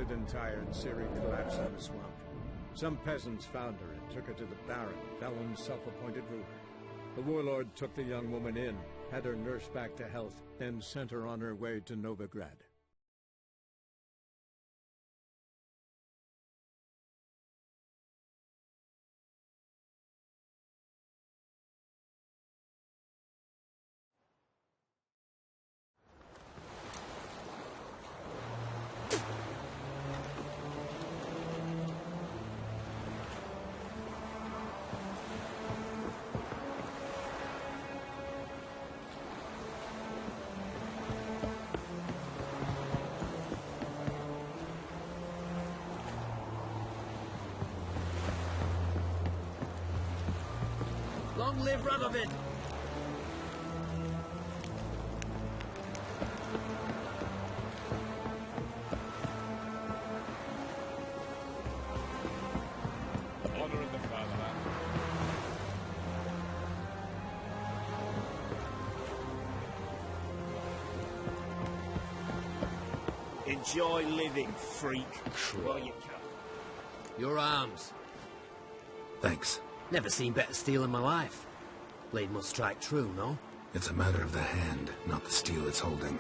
exhausted and tired, Ciri collapsed in the swamp. Some peasants found her and took her to the Baron, Felon's self-appointed ruler. The warlord took the young woman in, had her nursed back to health, then sent her on her way to Novigrad. Long live Radovid! Honor in the fatherland. Enjoy living, freak. While you can. Your arms. Thanks. Never seen better steel in my life. Blade must strike true, no? It's a matter of the hand, not the steel it's holding.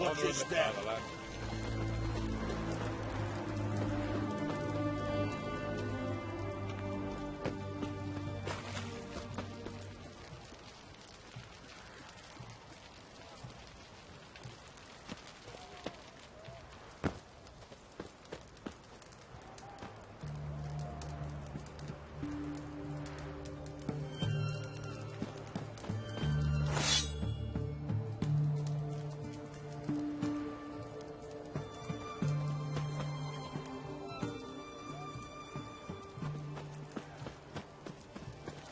Watch Honor your in the step. fatherland.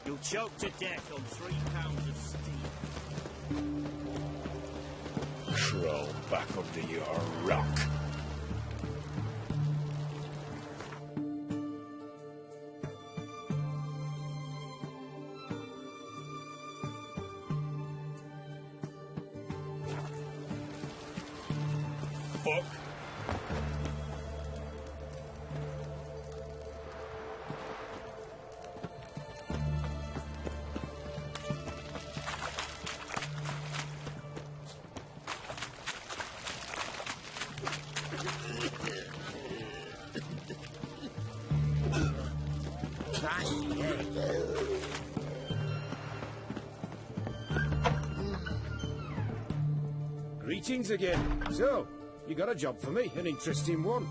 You'll choke to death on 3 pounds of steel. Crawl back under your rock. Fuck. Greetings again. So, you got a job for me, an interesting one.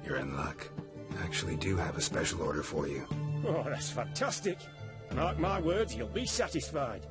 You're in luck. I actually do have a special order for you. Oh, that's fantastic. Mark my words, you'll be satisfied.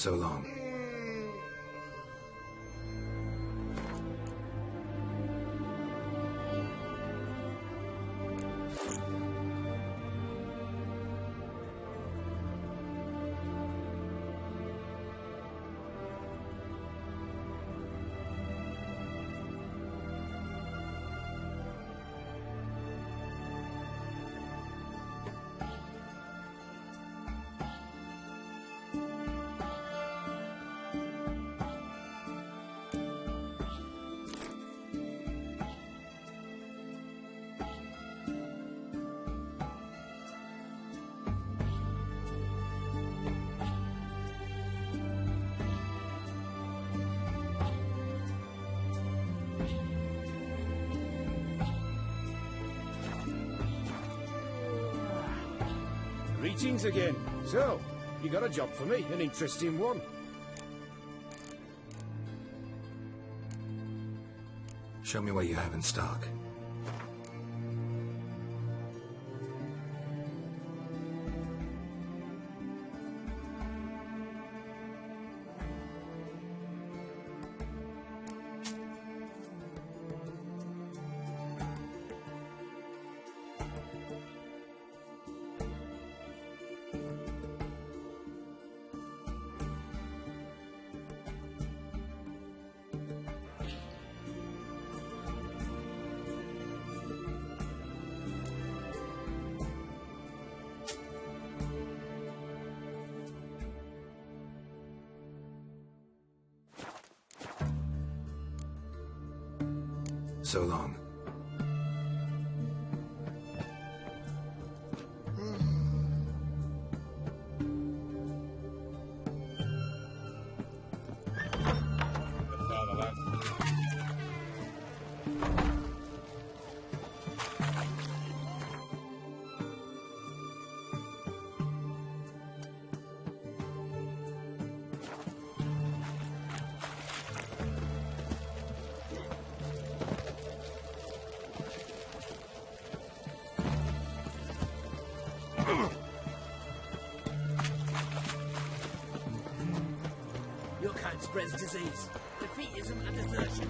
So long. Greetings again. So, you got a job for me, an interesting one. Show me what you have in stock. So long. Your kind spreads disease, defeatism and desertion.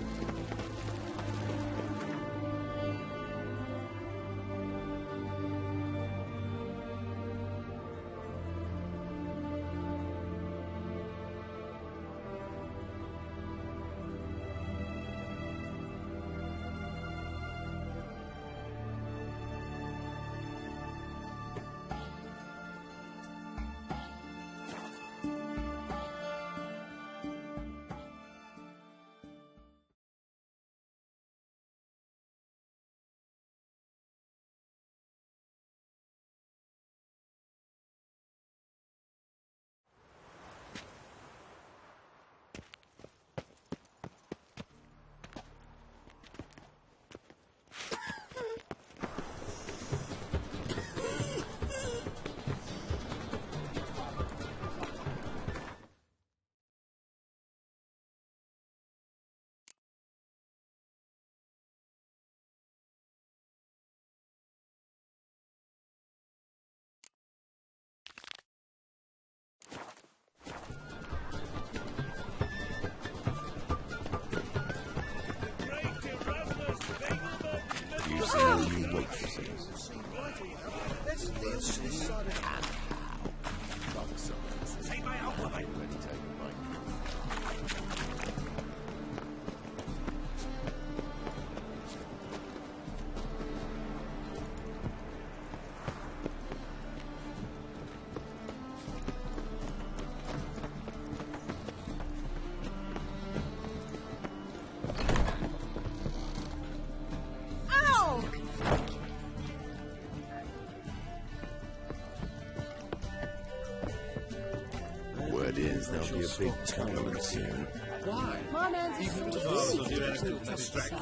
There'll be a big tournament soon. Why? My man's Even asleep.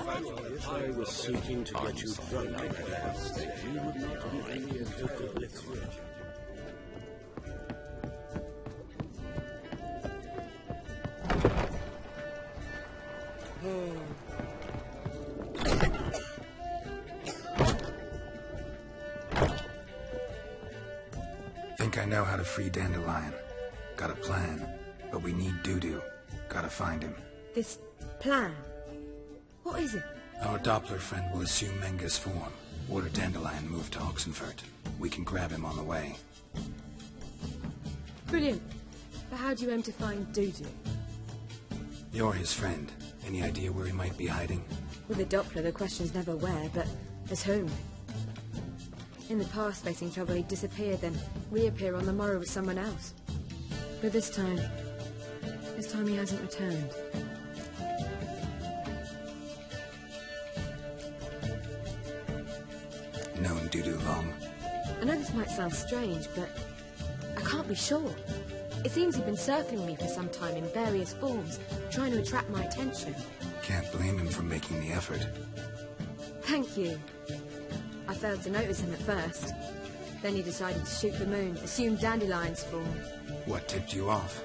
I was seeking to get you drunk at that stage. You would not give me a token of literature. Think I know how to free Dandelion. Got a plan. But we need Dudu. Gotta find him. This plan? What is it? Our Doppler friend will assume Menga's form. Order Dandelion move to Oxenfurt. We can grab him on the way. Brilliant. But how do you aim to find Dudu? You're his friend. Any idea where he might be hiding? With a Doppler, the question's never where, but as whom? In the past, facing trouble, he'd disappear, then reappear on the morrow with someone else. But this time he hasn't returned. Known Dudu long? I know this might sound strange, but I can't be sure. It seems he'd been circling me for some time in various forms, trying to attract my attention. Can't blame him for making the effort. Thank you. I failed to notice him at first. Then he decided to shoot the moon, assume Dandelion's form. What tipped you off?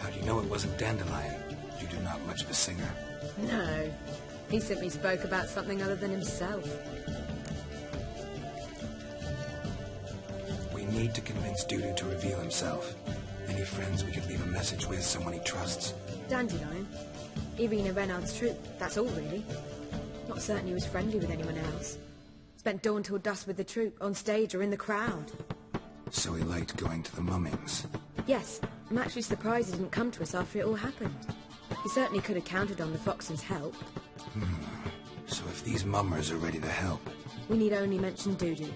How do you know it wasn't Dandelion? Dudu not much of a singer. No. He simply spoke about something other than himself. We need to convince Dudu to reveal himself. Any friends we could leave a message with, someone he trusts? Dandelion? Irina Renard's troupe, that's all really. Not certain he was friendly with anyone else. Spent dawn till dusk with the troupe, on stage or in the crowd. So he liked going to the mummings? Yes, I'm actually surprised he didn't come to us after it all happened. He certainly could have counted on the Foxen's help. So if these mummers are ready to help... We need only mention Dudu.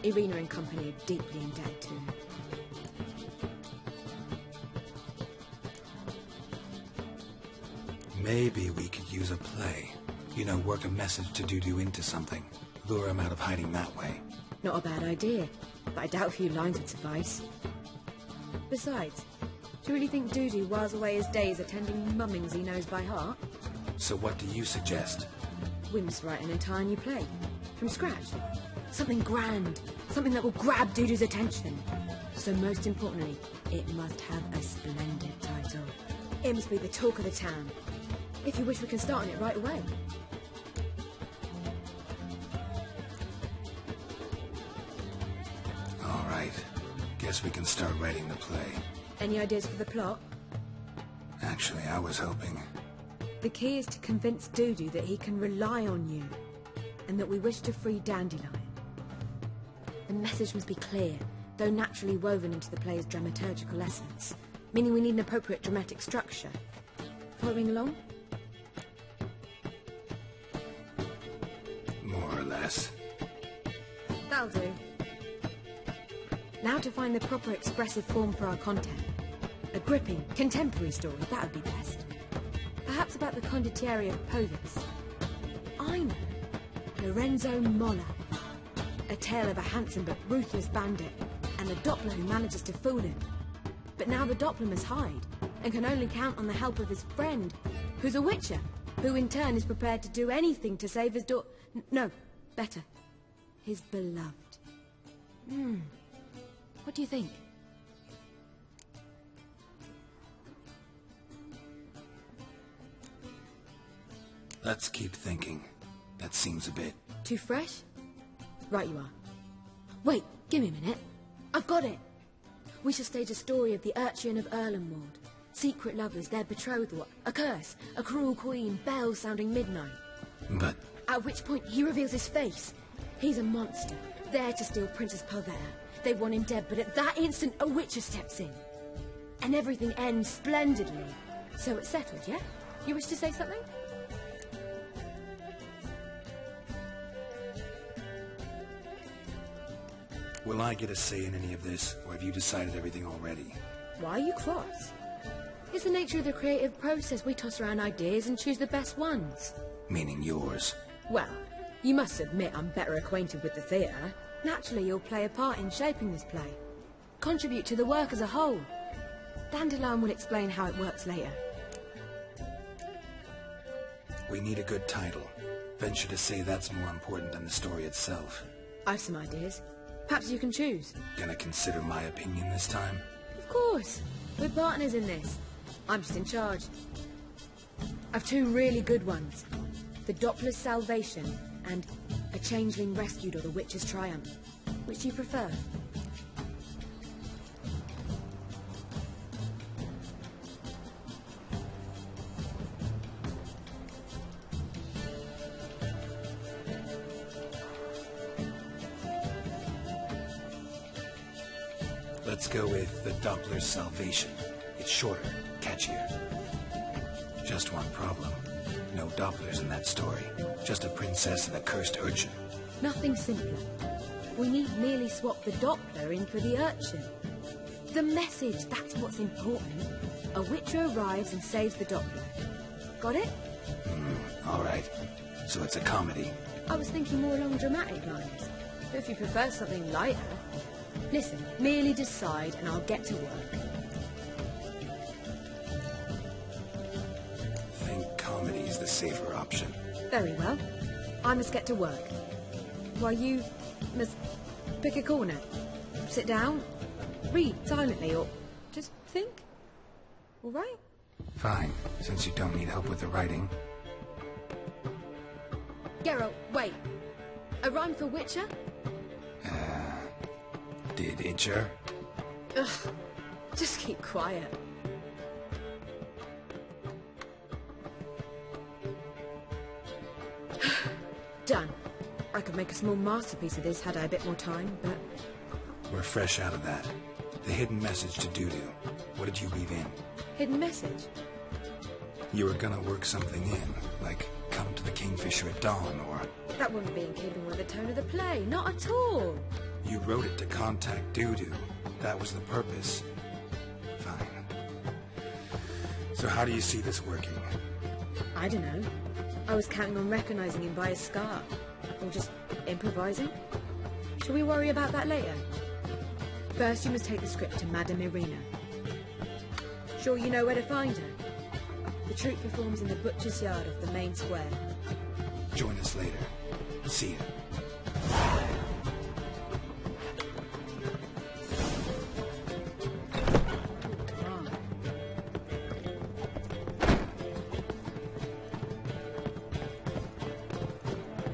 Irina and company are deeply indebted to him. Maybe we could use a play. You know, work a message to Dudu into something. Lure him out of hiding that way. Not a bad idea, but I doubt a few lines would suffice. Besides, do you really think Dudu whiles away his days attending mummings he knows by heart? So what do you suggest? We must write an entire new play. From scratch. Something grand. Something that will grab Dudu's attention. So most importantly, it must have a splendid title. It must be the talk of the town. If you wish, we can start on it right away. All right. Guess we can start writing the play. Any ideas for the plot? Actually, I was hoping... The key is to convince Dudu that he can rely on you, and that we wish to free Dandelion. The message must be clear, though naturally woven into the play's dramaturgical essence, meaning we need an appropriate dramatic structure. Following along? More or less. That'll do. Now to find the proper expressive form for our content. A gripping, contemporary story, that would be best. Perhaps about the condottieri of Povis. I know. Lorenzo Molla. A tale of a handsome but ruthless bandit, and a Doppler who manages to fool him. But now the Doppler must hide, and can only count on the help of his friend, who's a witcher, who in turn is prepared to do anything to save his no, better, his beloved. What do you think? Let's keep thinking. That seems a bit... Too fresh? Right you are. Wait, give me a minute. I've got it! We shall stage a story of the Urchin of Erlenwald. Secret lovers, their betrothal, a curse, a cruel queen, bells sounding midnight. But... At which point he reveals his face. He's a monster, there to steal Princess Pavera. They want him dead, but at that instant a witcher steps in. And everything ends splendidly. So it's settled, yeah? You wish to say something? Will I get a say in any of this, or have you decided everything already? Why are you cross? It's the nature of the creative process. We toss around ideas and choose the best ones. Meaning yours. Well, you must admit I'm better acquainted with the theatre. Naturally, you'll play a part in shaping this play. Contribute to the work as a whole. Dandelion will explain how it works later. We need a good title. Venture to say that's more important than the story itself. I've some ideas. Perhaps you can choose. Gonna consider my opinion this time? Of course. We're partners in this. I'm just in charge. I've two really good ones. The Doppler's Salvation and A Changeling Rescued or The Witch's Triumph. Which do you prefer? Let's go with the Doppler's Salvation. It's shorter, catchier. Just one problem. No Dopplers in that story. Just a princess and a cursed urchin. Nothing simpler. We need merely swap the Doppler in for the urchin. The message, that's what's important. A Witcher arrives and saves the Doppler. Got it? All right. So it's a comedy. I was thinking more along dramatic lines. But if you prefer something lighter... Listen, merely decide and I'll get to work. I think comedy's the safer option. Very well. I must get to work. While you must pick a corner. Sit down, read silently, or just think. All right? Fine, since you don't need help with the writing. Geralt, wait. A rhyme for Witcher? Did Itcher? Ugh, just keep quiet. Done. I could make a small masterpiece of this had I a bit more time, but... We're fresh out of that. The hidden message to Dudu. What did you leave in? Hidden message? You were gonna work something in, like come to the Kingfisher at dawn, or... That wouldn't be in keeping with the tone of the play, not at all. You wrote it to contact Dudu. That was the purpose. Fine. So how do you see this working? I don't know. I was counting on recognizing him by his scar. Or just improvising. Shall we worry about that later? First, you must take the script to Madame Irina. Sure you know where to find her? The troupe performs in the butcher's yard of the main square. Join us later. See ya.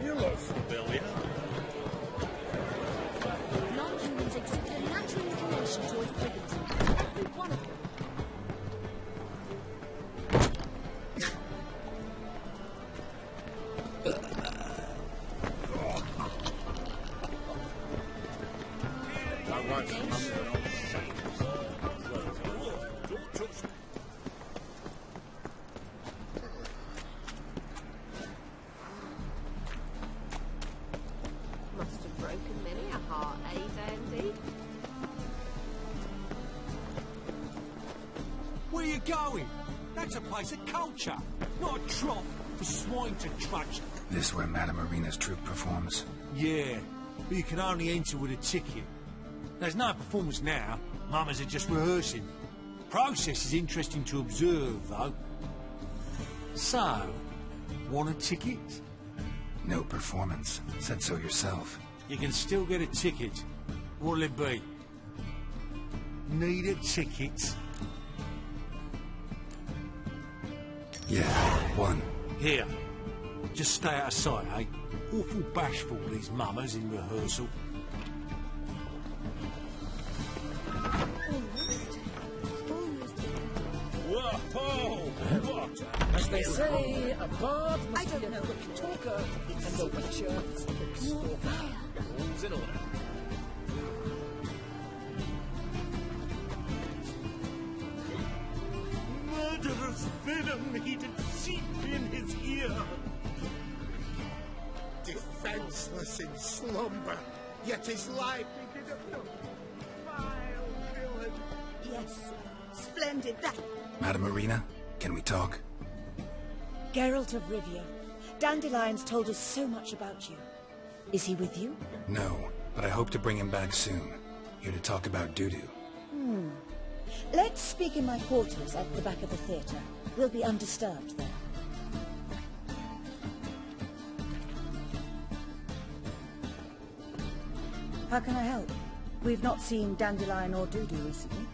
You look familiar. Non-humans exhibit a natural inclination towards brigandage. Every one of them. Must have broken many a heart, eh, Dandy? Where are you going? That's a place of culture, not a trough for swine to trudge. This where Madame Irina's troupe performs? Yeah, but you can only enter with a ticket. There's no performance now. Mamas are just rehearsing. Process is interesting to observe, though. So, want a ticket? No performance. Said so yourself. You can still get a ticket. What'll it be? Need a ticket? Yeah, one. Here. Just stay out of sight, eh? Awful bashful, these mamas in rehearsal. Whoa! What? As they say, a bard must be a quick talker, and a witcher a quick stalker. Rules in order. Murderous venom he did seep in his ear. Defenseless in slumber, yet his life he did appeal. Vile villain. Yes, splendid. That Madame Irina, can we talk? Geralt of Rivia, Dandelion's told us so much about you. Is he with you? No, but I hope to bring him back soon. Here to talk about Dudu. Let's speak in my quarters at the back of the theatre. We'll be undisturbed there. How can I help? We've not seen Dandelion or Dudu recently.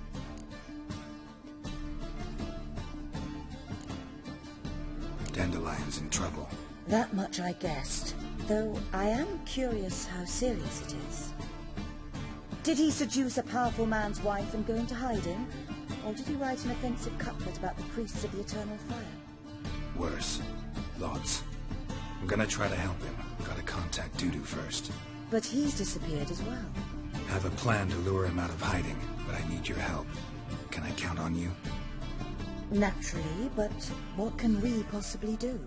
Dandelion's in trouble. That much I guessed, though I am curious how serious it is. Did he seduce a powerful man's wife and go into hiding? Or did he write an offensive couplet about the priests of the eternal fire? Worse. Lots. I'm gonna try to help him. Gotta contact Dudu first. But he's disappeared as well. Have a plan to lure him out of hiding. but I need your help. Can I count on you? Naturally, but what can we possibly do?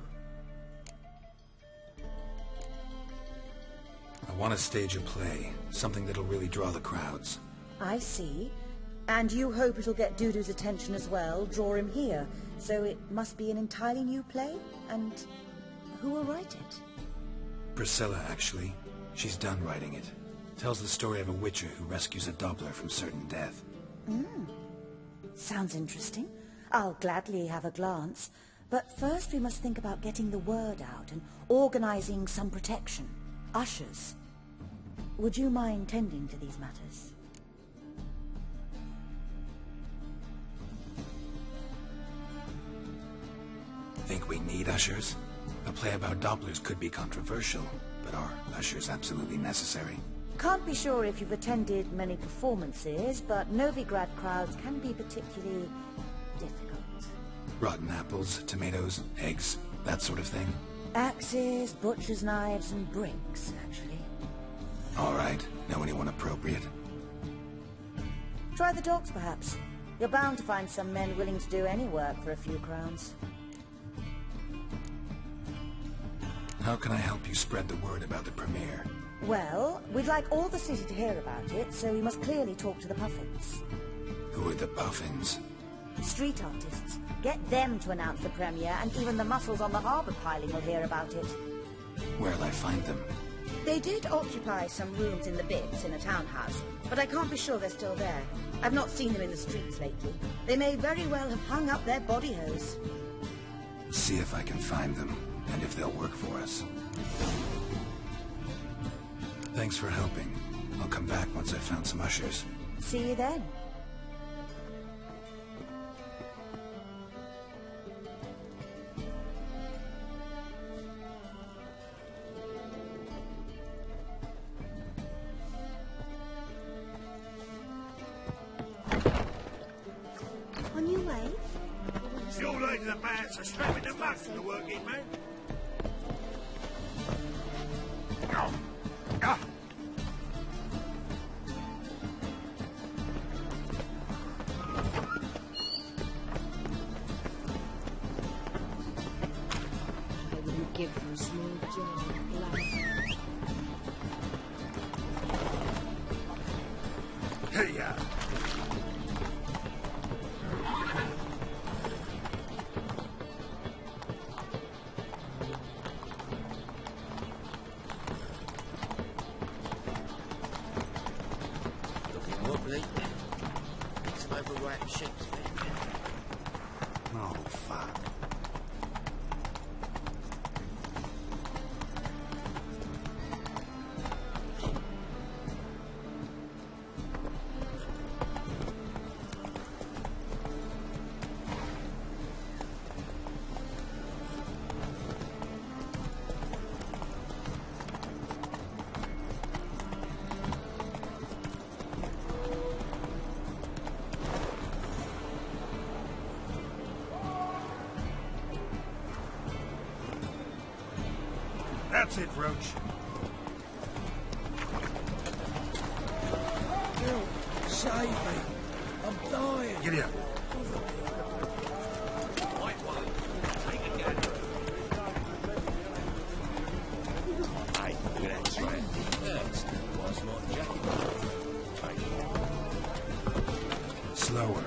I want to stage a play, something that'll really draw the crowds. I see. And you hope it'll get Dudu's attention as well, draw him here. So it must be an entirely new play? And who will write it? Priscilla, actually. She's done writing it. Tells the story of a witcher who rescues a Doppler from certain death. Sounds interesting. I'll gladly have a glance. But first we must think about getting the word out and organizing some protection. Ushers. Would you mind tending to these matters? Think we need ushers? A play about Dopplers could be controversial, but are ushers absolutely necessary? Can't be sure if you've attended many performances, but Novigrad crowds can be particularly difficult. Rotten apples, tomatoes, eggs, that sort of thing? Axes, butcher's knives, and bricks, actually. All right. Know anyone appropriate? Try the dogs, perhaps. You're bound to find some men willing to do any work for a few crowns. How can I help you spread the word about the premiere? Well, we'd like all the city to hear about it, so we must clearly talk to the Puffins. Who are the Puffins? Street artists. Get them to announce the premiere, and even the muscles on the harbour piling will hear about it. Where'll I find them? They did occupy some rooms in the Bits in a townhouse, but I can't be sure they're still there. I've not seen them in the streets lately. They may very well have hung up their body hose. See if I can find them, and if they'll work for us. Thanks for helping. I'll come back once I've found some ushers. See you then. On your way? You're leading the man to strapping the mud for the working man. I wouldn't give you a small jar of blood. Here. Looking wobbly. Some overripe sheep's feet. Oh, fuck. That's it, Roach. Bill, save me. I'm dying. Get here. Slower.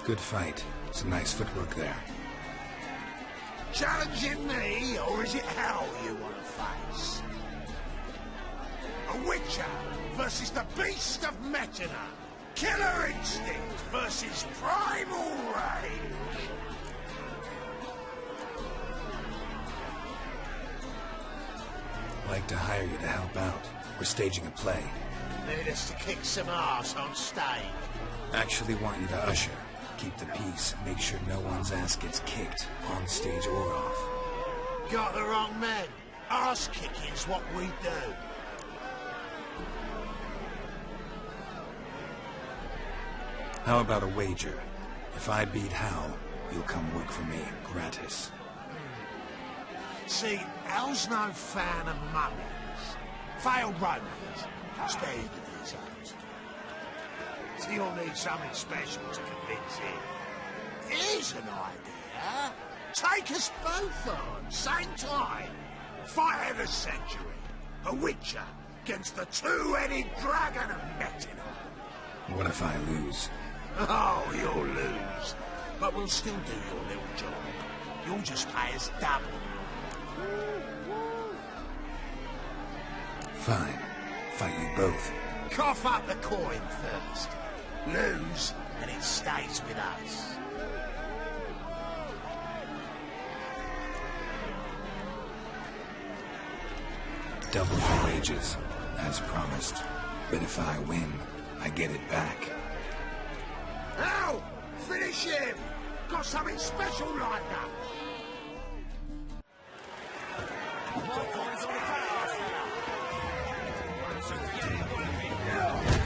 Good fight. Some nice footwork there. Challenging me, or is it hell you want to face? A witcher versus the beast of Metina. Killer instinct versus primal rage. Like to hire you to help out. We're staging a play. Need us to kick some ass on stage. Actually want you to usher. Keep the peace. Make sure no one's ass gets kicked, on stage or off. Got the wrong men. Ass kicking's what we do. How about a wager? If I beat Hal, you'll come work for me, gratis. See, Hal's no fan of mummies. Failed romance. Spare you the details. So you'll need something special to convince him. Here's an idea. Take us both on, same time. Fight of the century. A witcher against the two-headed dragon of Metina. What if I lose? Oh, you'll lose. But we'll still do your little job. You'll just pay us double. Fine. Fight you both. Cough up the coin first. Lose, and it stays with us. Double your wages, as promised. But if I win, I get it back. Now, finish him! Got something special lined up.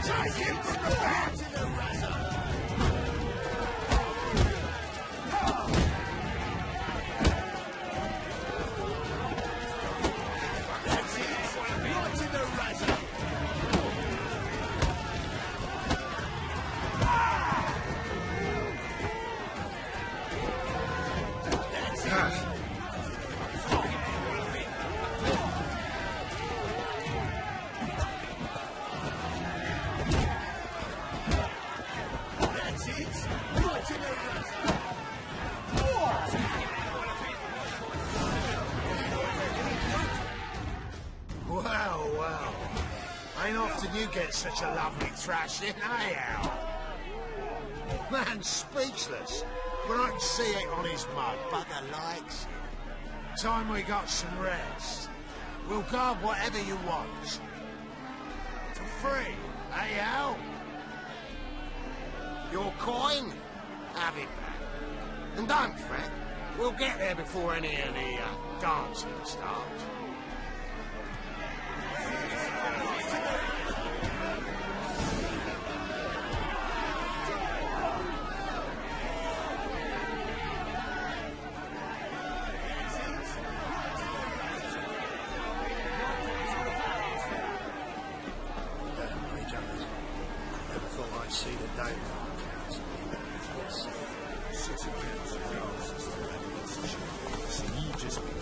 Take him from the back! Well. Ain't often you get such a lovely thrashing, eh, Al? Man's speechless, but I can see it on his mug. Bugger likes it. Time we got some rest. We'll guard whatever you want. For free, eh, Al? Your coin? Have it back. And don't fret, we'll get there before any of the dancing starts. See the day City Council so you just be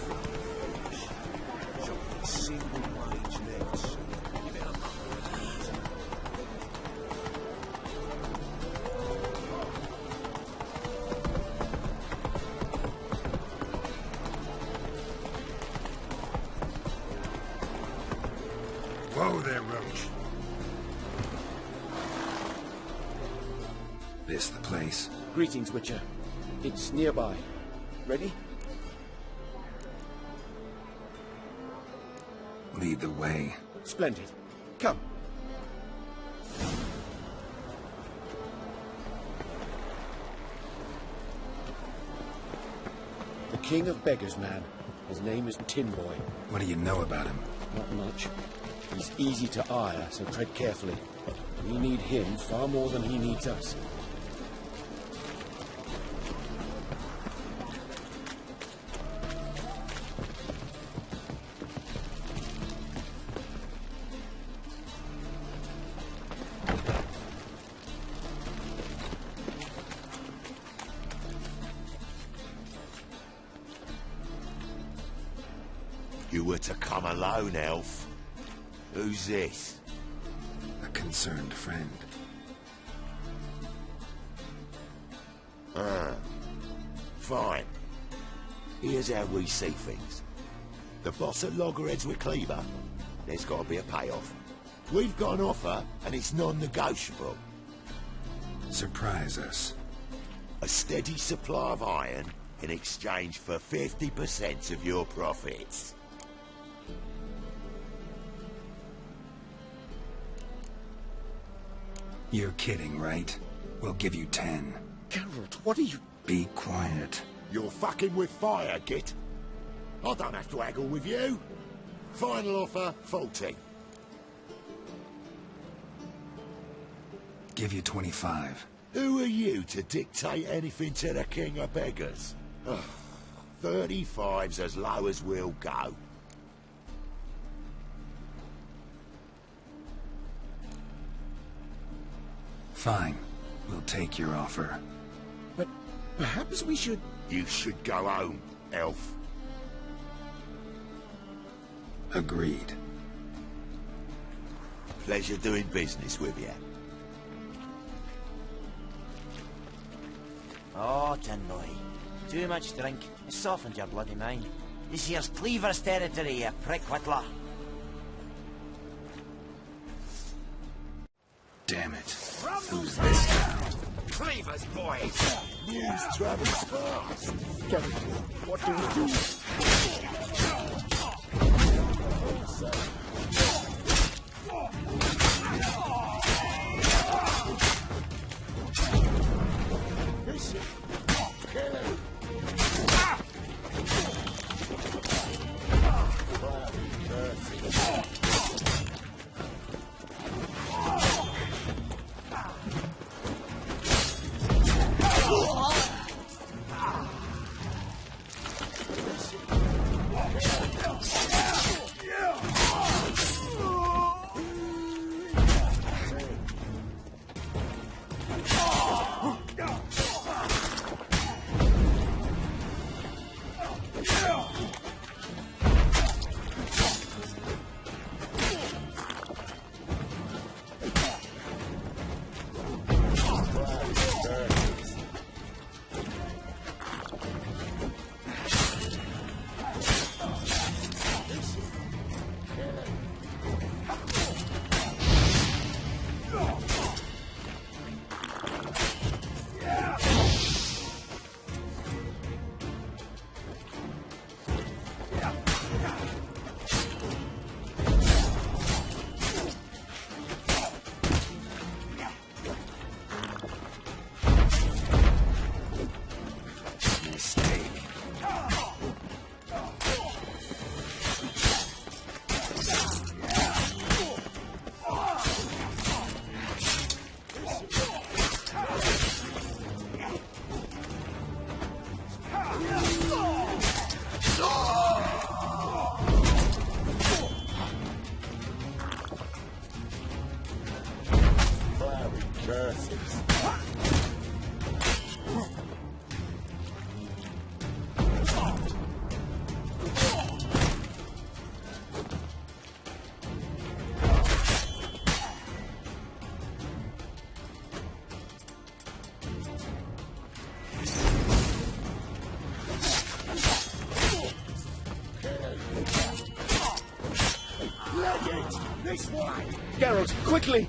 job single wage next. Give it up. Whoa there, Roach. This the place? Greetings, Witcher. It's nearby. Ready? Lead the way. Splendid. Come. The King of Beggars, man. His name is Tin Boy. What do you know about him? Not much. He's easy to ire, so tread carefully. We need him far more than he needs us. You were to come alone, elf. Who's this? A concerned friend. Ah. Fine. Here's how we see things. The boss at Loggerheads with Cleaver. There's got to be a payoff. We've got an offer, and it's non-negotiable. Surprise us. A steady supply of iron in exchange for 50% of your profits. You're kidding, right? We'll give you 10. Geralt, what are you... Be quiet. You're fucking with fire, Git. I don't have to haggle with you. Final offer, 40. Give you 25. Who are you to dictate anything to the king of beggars? 35's as low as we'll go. Fine. We'll take your offer. But perhaps we should... You should go home, elf. Agreed. Pleasure doing business with you. Oh, tin boy. Too much drink. It softened your bloody mind. This here's Cleaver's territory, you prick whittler. Damn it. Who's this now? Cleaver's boys! News travels fast! Geralt, what do we do? This way! Geralt, quickly!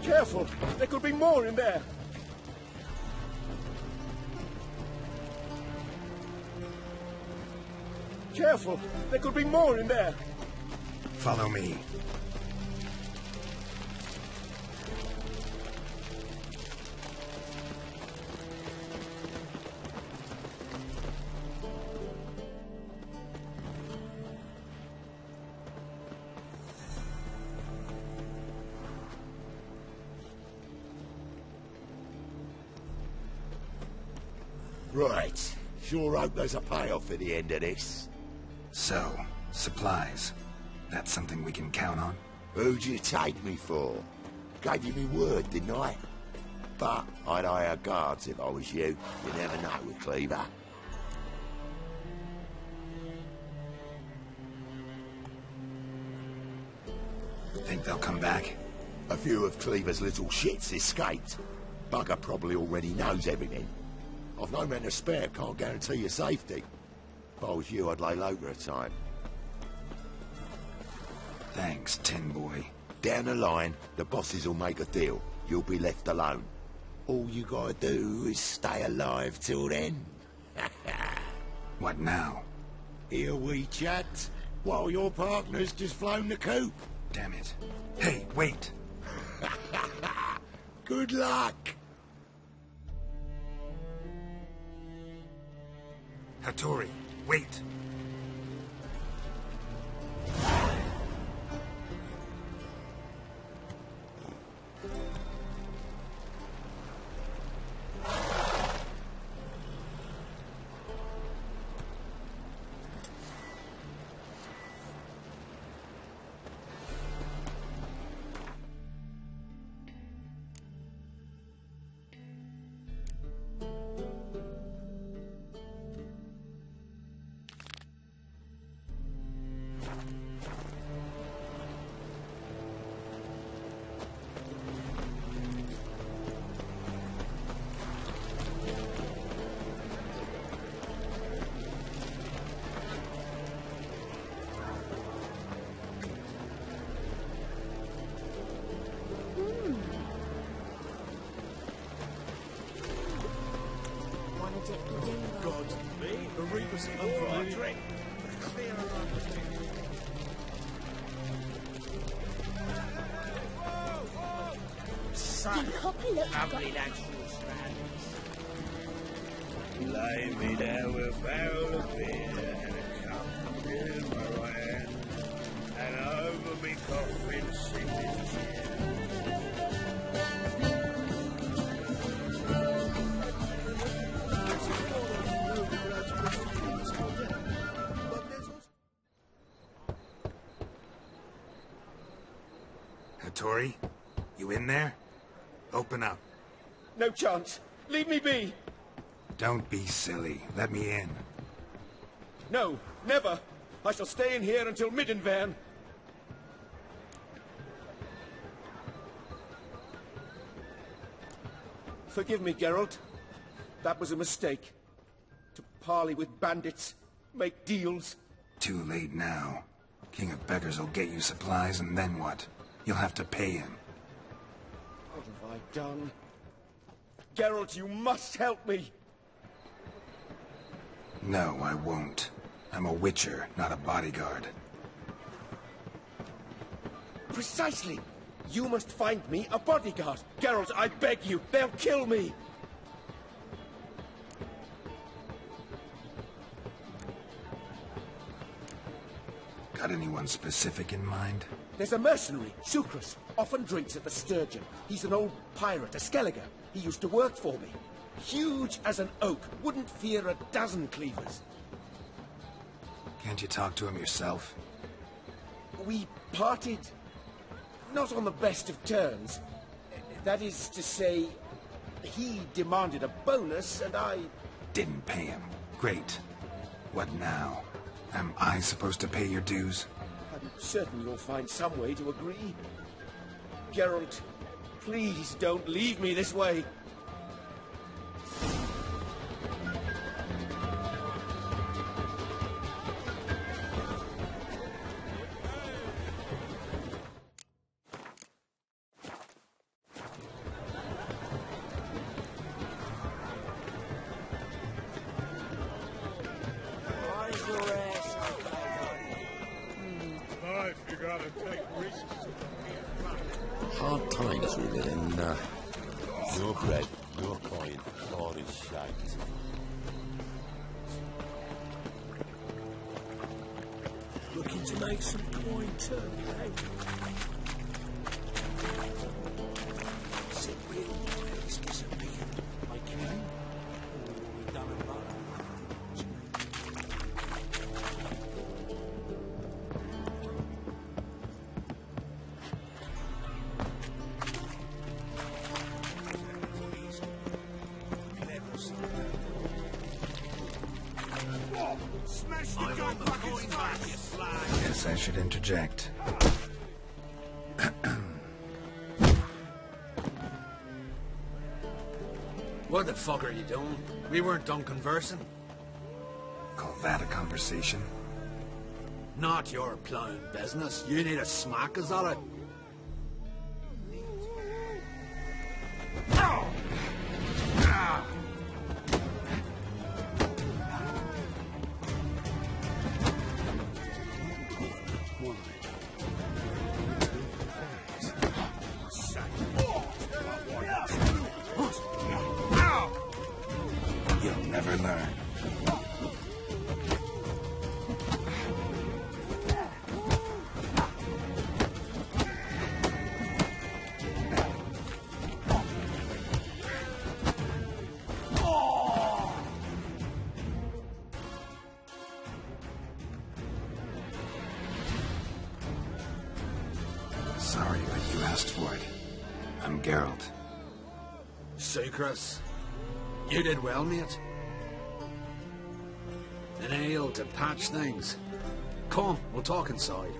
Careful! There could be more in there! Careful! There could be more in there! Follow me. Right. Sure hope there's a payoff at the end of this. So, supplies. That's something we can count on? Who'd you take me for? Gave you me word, didn't I? But I'd hire guards if I was you. You never know with Cleaver. Then They'll come back? A few of Cleaver's little shits escaped. Bugger probably already knows everything. I've no men to spare, can't guarantee your safety. If I was you, I'd lay low for a time. Thanks, Tin Boy. Down the line, the bosses will make a deal. You'll be left alone. All you gotta do is stay alive till then. What now? Here we chat, while your partner's just flown the coop. Damn it. Hey, wait! Good luck! Hattori, wait! God, me? The Reaper's come for my drink. Clear Son, lovely natural strands. Lay me there with a barrel of beer and a cup in my right hand, and over me coffin sing this cheer. Hattori, you in there? Open up. No chance. Leave me be. Don't be silly. Let me in. No, never. I shall stay in here until Middenvern. Forgive me, Geralt. That was a mistake. To parley with bandits, make deals. Too late now. King of Beggars will get you supplies, and then what? You'll have to pay him. What have I done? Geralt, you must help me! No, I won't. I'm a witcher, not a bodyguard. Precisely! You must find me a bodyguard! Geralt, I beg you! They'll kill me! Got anyone specific in mind? There's a mercenary, Sucrus, often drinks at the Sturgeon. He's an old pirate, a Skelliger. He used to work for me. Huge as an oak, wouldn't fear a dozen cleavers. Can't you talk to him yourself? We parted not on the best of terms. That is to say, he demanded a bonus and I... Didn't pay him. Great. What now? Am I supposed to pay your dues? I'm certain you'll find some way to agree. Geralt, please don't leave me this way. Hard times with it, and your bread, your coin, all is shite. Looking to make some coin too, eh? Is it real why it's disappeared? I can. Or we done a lot. Guess I should interject. What the fuck are you doing? We weren't done conversing. Call that a conversation? Not your plain business. You need a smack, is that it? Ow! Ah! You'll never learn. Sorry, but you asked for it. I'm Geralt. Sucrus, you did well, mate. An ale to patch things. Come, we'll talk inside.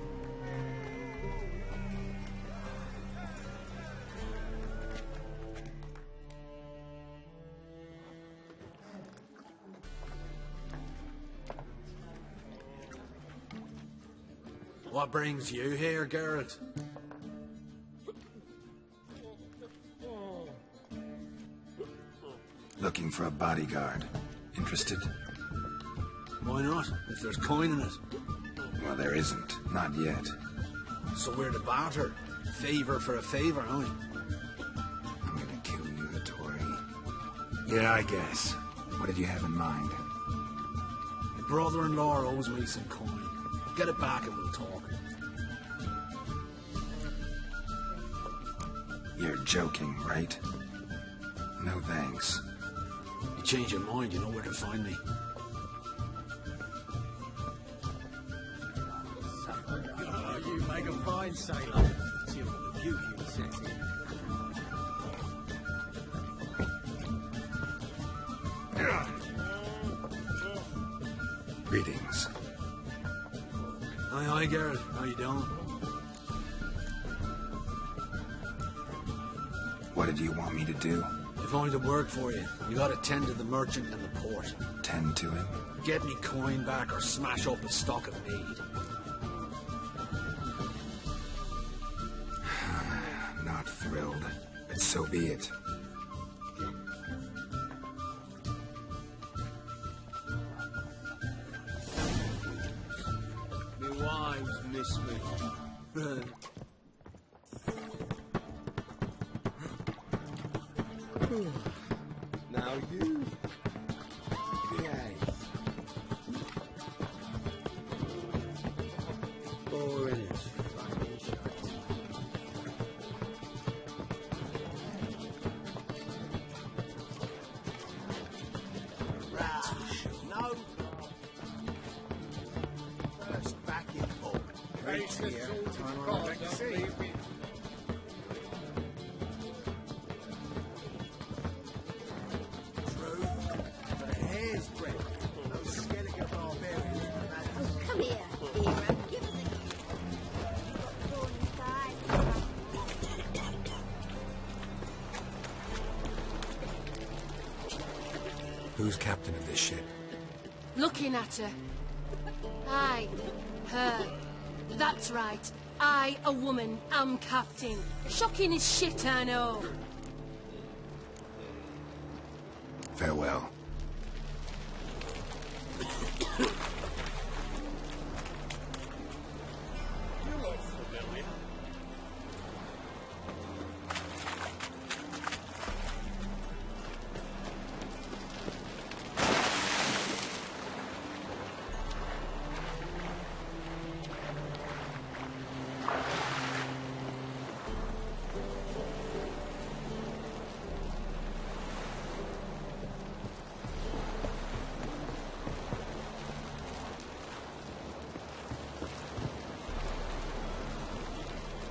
What brings you here, Geralt? Looking for a bodyguard. Interested? Why not, if there's coin in it? Well, there isn't. Not yet. So we're the barter. Favor for a favor, huh? I'm gonna kill you, Vittori. Yeah, I guess. What did you have in mind? My brother-in-law owes me some coin. Get it back and we'll talk. You're joking, right? No thanks. You change your mind, you know where to find me. Oh, you make a fine sailor. See all the beauty of the setting. Greetings. Hi, Geralt. How you doing? What did you want me to do? If I'm to work for you, you gotta tend to the merchant in the port. Tend to him? Get me coin back or smash up a stock of mead. Not thrilled, but so be it. My wives miss me. Now you. Behave. Boring as fucking shit. No. First back in port. Race here. Time on back to sea. Come here, hero. Give us a Who's captain of this ship? Looking at her. Aye, her. That's right. I, a woman, am captain. Shocking as shit, I know. Farewell.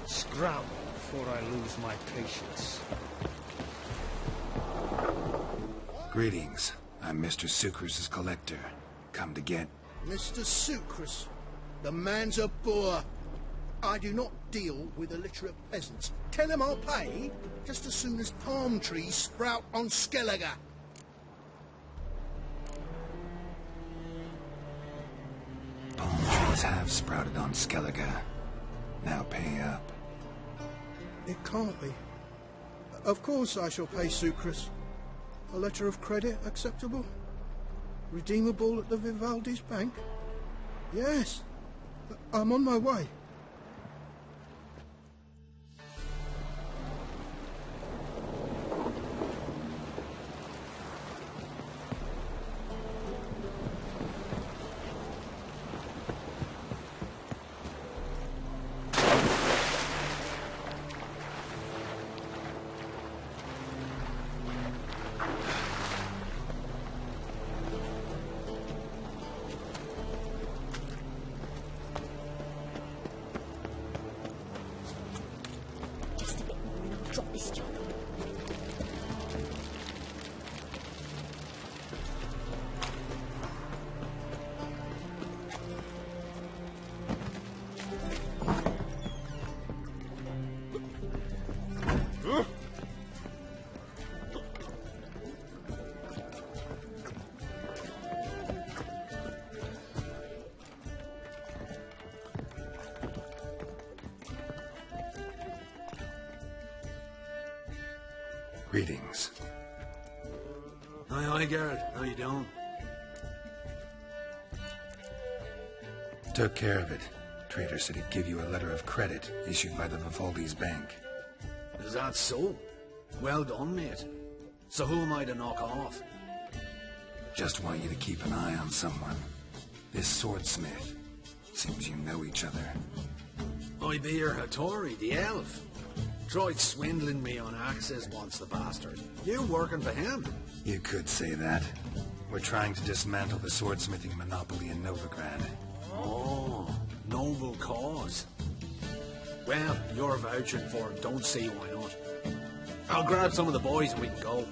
Scram before I lose my patience. Greetings. I'm Mr. Sucrus' collector. Come to get... Mr. Sucrus, the man's a boor. I do not deal with illiterate peasants. Tell him I'll pay just as soon as palm trees sprout on Skellige. Bones have sprouted on Skellige. Now pay up. It can't be. Of course I shall pay Sucrus. A letter of credit acceptable? Redeemable at the Vivaldi's bank? Yes. I'm on my way. Drop this job. Greetings. Aye, Garrett. How you doing? Took care of it. Trader said he'd give you a letter of credit issued by the Vivaldi's bank. Is that so? Well done, mate. So who am I to knock off? Just want you to keep an eye on someone. This swordsmith. Seems you know each other. I be your Hattori, the elf. Tried swindling me on access once, the bastard. You working for him? You could say that. We're trying to dismantle the swordsmithing monopoly in Novigrad. Oh, noble cause. Well, you're vouching for it. Don't see why not. I'll grab some of the boys and we can go.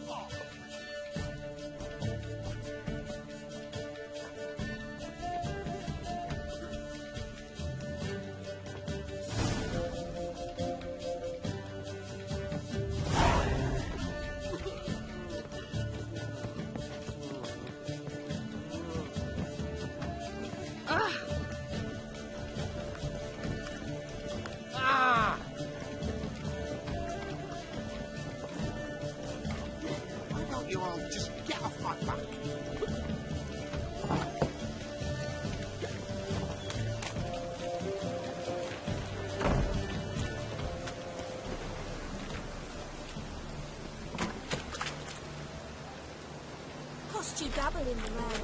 You dabble in the round.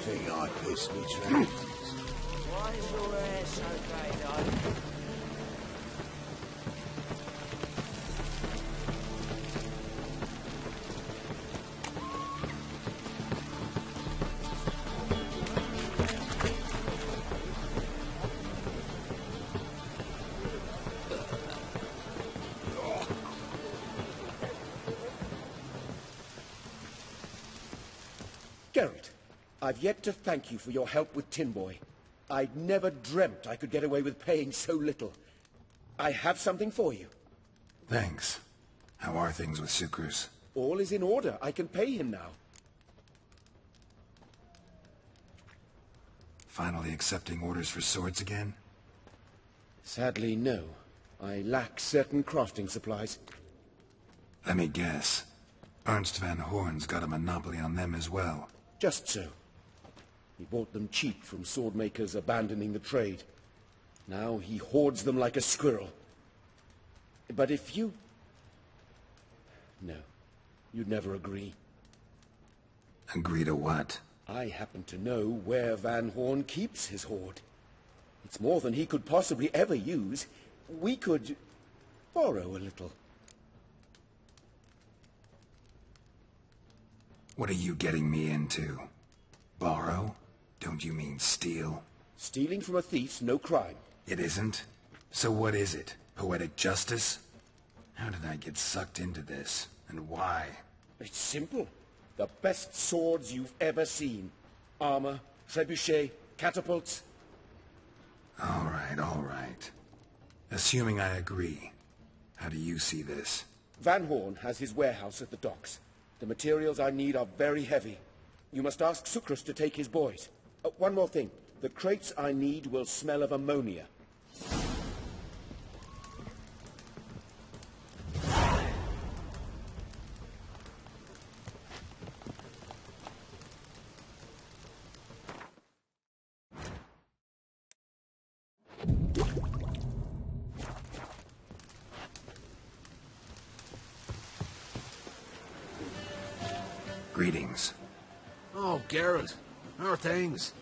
Think I pissed me trousers. Why is your hair so grey, Geralt, I've yet to thank you for your help with Tin Boy. I'd never dreamt I could get away with paying so little. I have something for you. Thanks. How are things with Sucrus? All is in order. I can pay him now. Finally accepting orders for swords again? Sadly, no. I lack certain crafting supplies. Let me guess. Ernst van Horn's got a monopoly on them as well. Just so. He bought them cheap from sword makers abandoning the trade. Now he hoards them like a squirrel. But if you... No. You'd never agree. Agree to what? I happen to know where Van Horn keeps his hoard. It's more than he could possibly ever use. We could borrow a little. What are you getting me into? Borrow? Don't you mean steal? Stealing from a thief's no crime. It isn't? So what is it? Poetic justice? How did I get sucked into this? And why? It's simple. The best swords you've ever seen. Armor, trebuchet, catapults. All right. Assuming I agree, how do you see this? Van Horn has his warehouse at the docks. The materials I need are very heavy. You must ask Sucrus to take his boys. One more thing. The crates I need will smell of ammonia. Greetings. Oh, Geralt. How are things?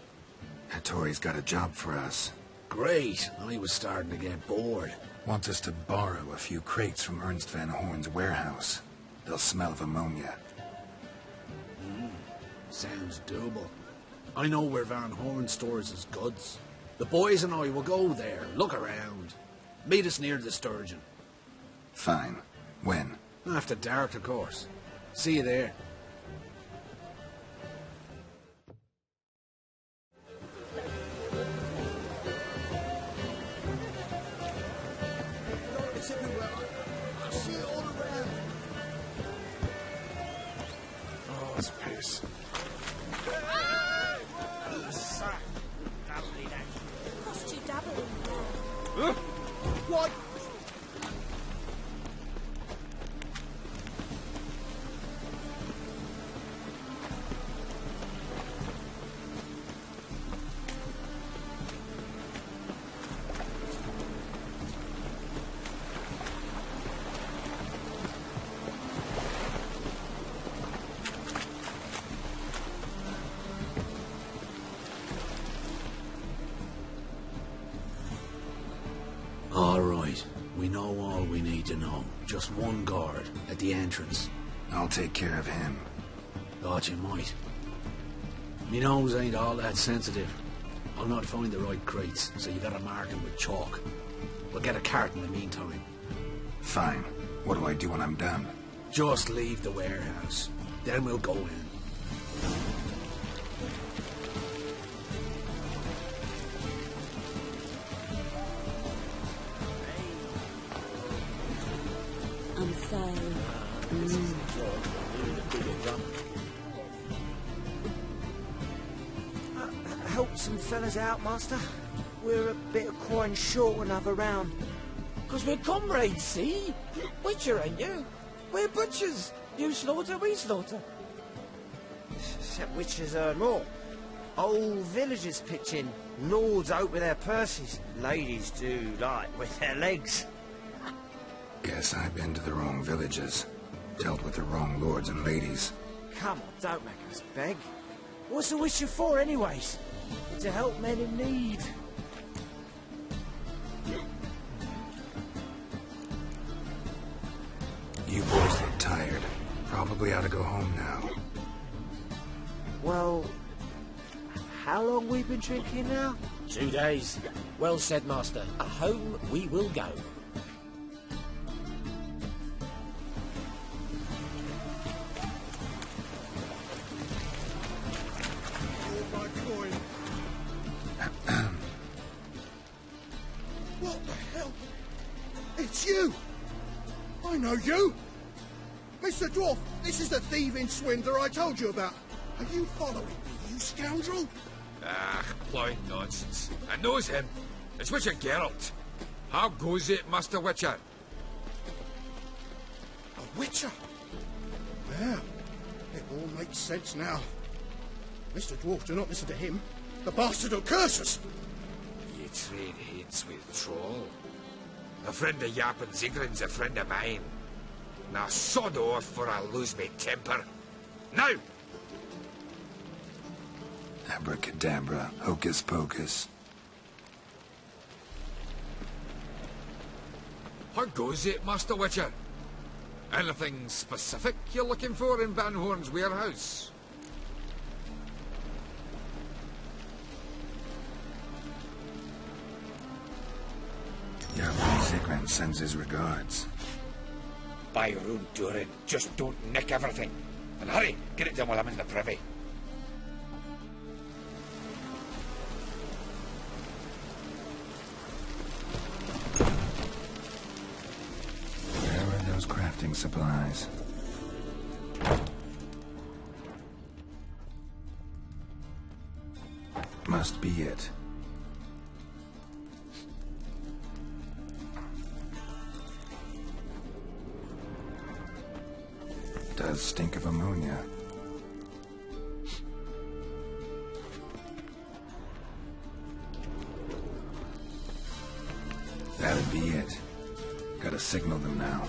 Hattori's got a job for us. Great. I was starting to get bored. Wants us to borrow a few crates from Ernst van Horn's warehouse. They'll smell of ammonia. Sounds doable. I know where Van Horn stores his goods. The boys and I will go there, look around. Meet us near the Sturgeon. Fine. When? After dark, of course. See you there. Cost you doubling. What? All right. We know all we need to know. Just one guard at the entrance. I'll take care of him. Thought you might. Me nose ain't all that sensitive. I'll not find the right crates, so you gotta mark them with chalk. We'll get a cart in the meantime. Fine. What do I do when I'm done? Just leave the warehouse. Then we'll go in. I'm sorry. Help some fellas out, Master. We're a bit of coin short another round. 'Cause we're comrades, see? Witcher, ain't you? We're butchers. You slaughter, we slaughter. Except witchers earn more. Old villagers pitch in. Lords out with their purses. Ladies do like with their legs. Guess I've been to the wrong villages. Dealt with the wrong lords and ladies. Come on, don't make us beg. What's a witcher for, anyways? To help men in need. You boys look tired. Probably ought to go home now. Well, how long we been drinking now? 2 days. Well said, Master. Home we will go. What the hell? It's you! I know you! Mr. Dwarf, this is the thieving swindler I told you about. Are you following me, you scoundrel? Ah, plowing nonsense. I knows him. It's Witcher Geralt. How goes it, Master Witcher? A Witcher? Well, it all makes sense now. Mr. Dwarf, do not listen to him. The bastard will curse us. Ye trade heads with Troll. A friend of Yap and Zigrin's a friend of mine. Now sod off or I'll lose my temper. Now! Abracadabra, hocus pocus. How goes it, Master Witcher? Anything specific you're looking for in Van Horn's warehouse? Yap Zigran sends his regards. By your own Durin, just don't nick everything. And hurry, get it done while I'm in the privy. Where are those crafting supplies? Must be it. Does stink of ammonia. That'd be it. Gotta signal them now.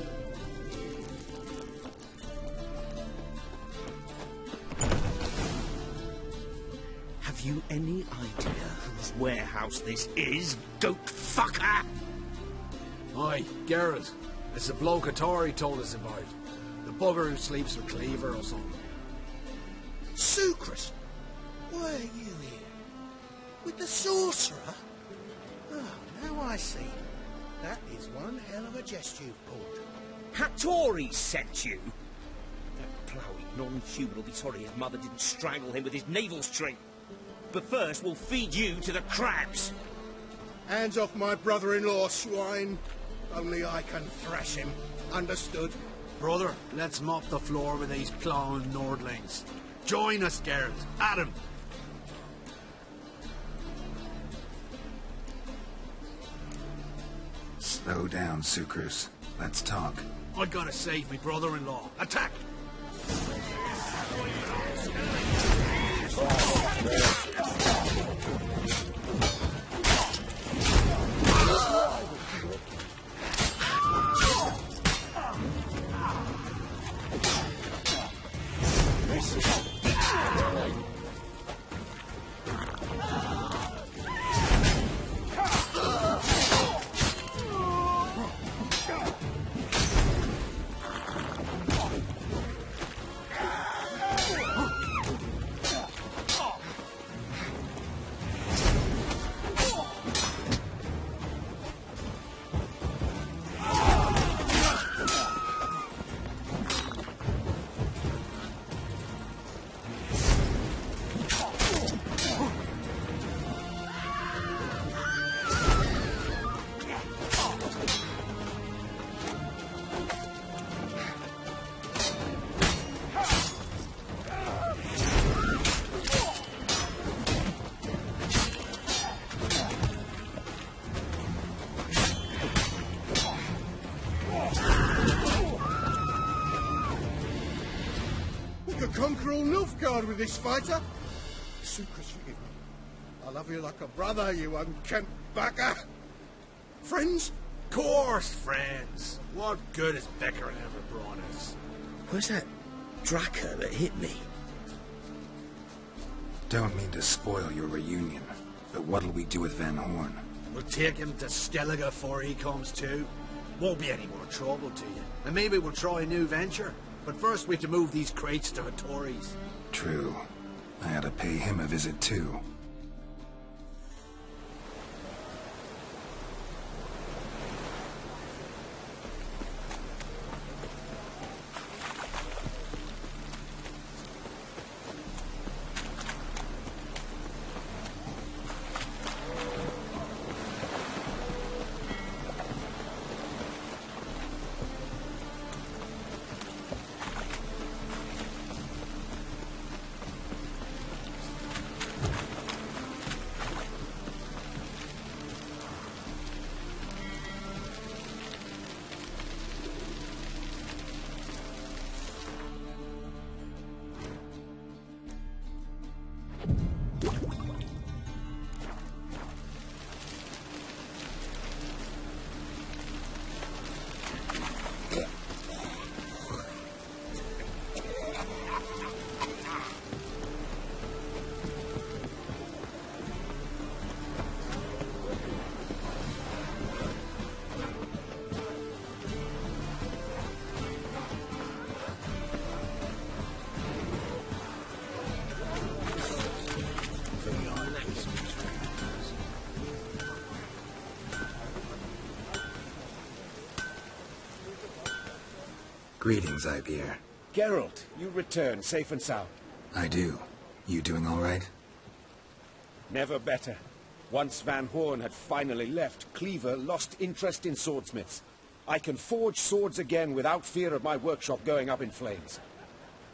Have you any idea whose warehouse this is, goat fucker? Aye, Geralt. It's the bloke Atari told us about. The bugger who sleeps with Cleaver or something. Sucrus! Why are you here? With the sorcerer? Oh, now I see. That is one hell of a jest you've pulled. Hattori sent you? That ploughing non-human will be sorry his mother didn't strangle him with his navel string. But first, we'll feed you to the crabs. Hands off my brother-in-law, swine. Only I can thrash him. Understood? Brother, let's mop the floor with these plowing Nordlings. Join us, Geralt. Adam. Slow down, Sucrus. Let's talk. I gotta save me brother-in-law. Attack! Conquer all Nilfgaard with this fighter. Sucrus, forgive me. I love you like a brother, you unkempt bugger. Friends? Course, friends. What good has Becker ever brought us? Where's that Draka that hit me? Don't mean to spoil your reunion, but what'll we do with Van Horn? We'll take him to Skellige before he comes to. Won't be any more trouble to you. And maybe we'll try a new venture. But first we have to move these crates to Hattori's. True. I ought to pay him a visit too. Greetings, Ibeer. Geralt, you return safe and sound. I do. You doing all right? Never better. Once Van Horn had finally left, Cleaver lost interest in swordsmiths. I can forge swords again without fear of my workshop going up in flames.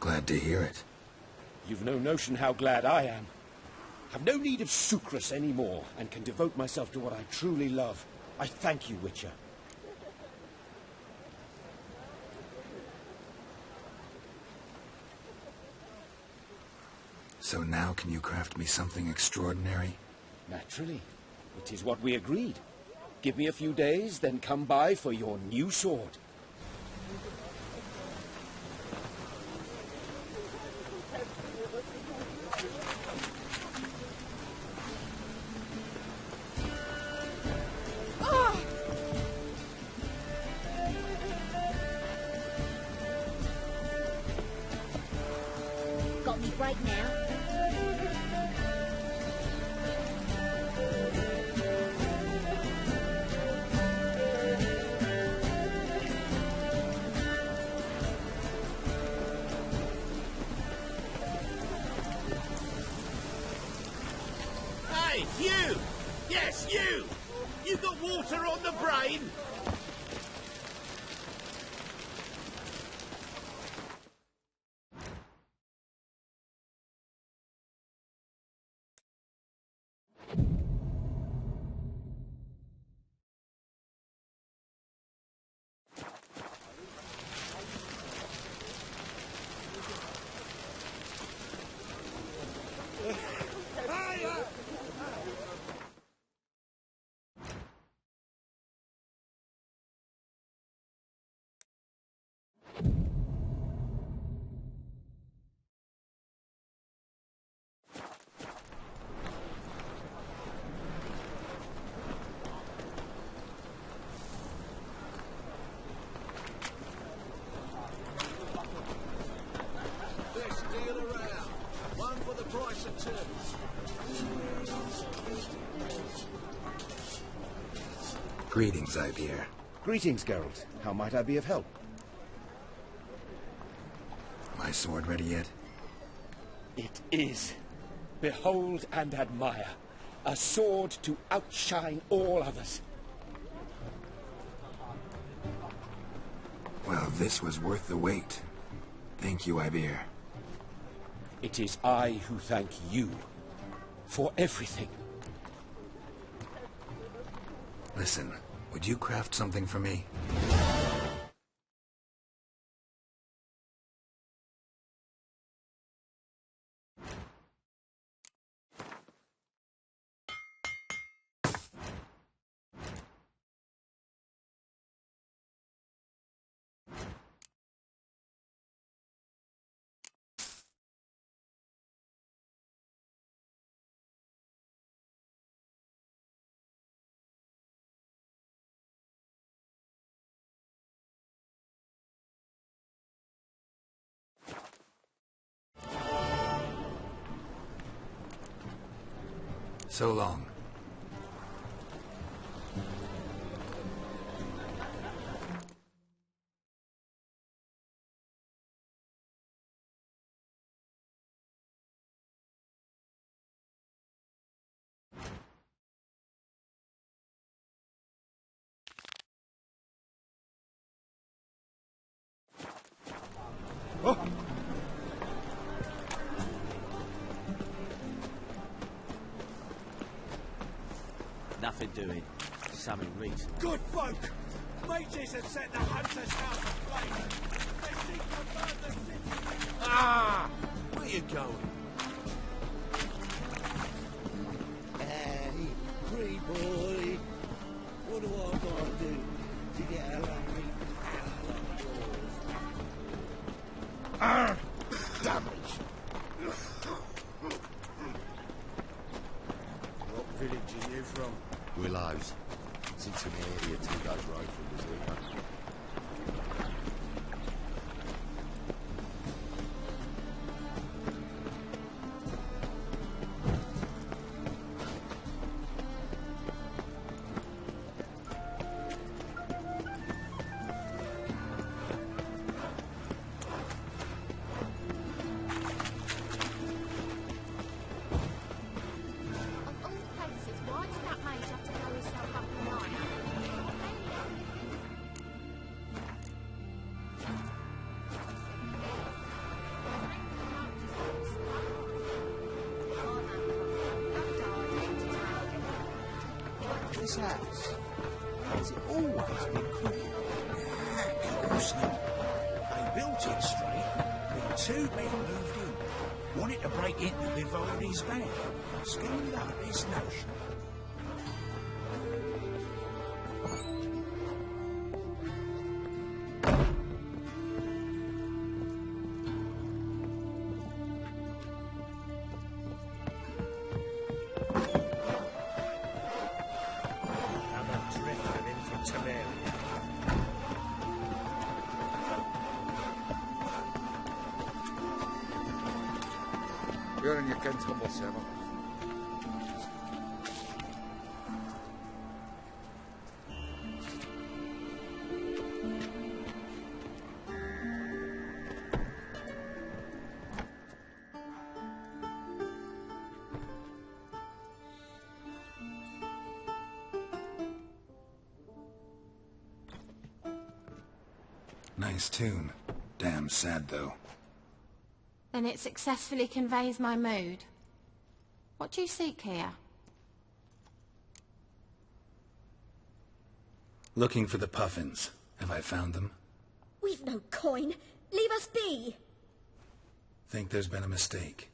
Glad to hear it. You've no notion how glad I am. I've no need of sucrus anymore, and can devote myself to what I truly love. I thank you, Witcher. So now can you craft me something extraordinary? Naturally. It is what we agreed. Give me a few days, then come by for your new sword. Got me break now. Hey, you! Yes, you! You got water on the brain? Greetings, Ibeer. Greetings, Geralt. How might I be of help? My sword ready yet? It is. Behold and admire. A sword to outshine all others. Well, this was worth the wait. Thank you, Ibeer. It is I who thank you for everything. Listen, would you craft something for me? So long. Oh. Nothing doing. Something recent. Good folk! Mages have set the hunter's house aflame! They seek to burn the city! Ah! Where you going? Hey, free boy. What do I gotta do to get along me? Ah! Damage! What village are you from? Willows. It's in some area 2 days road from Missouri. this house? Has it always been crooked? Of course not. They built it straight, then 2 men moved in. Wanted to break into Vivaldi's band. Schemed up this notion. You're in your kid's humble servant. Nice tune. Damn sad, though. Then it successfully conveys my mood. What do you seek here? Looking for the puffins. Have I found them? We've no coin. Leave us be. Think there's been a mistake.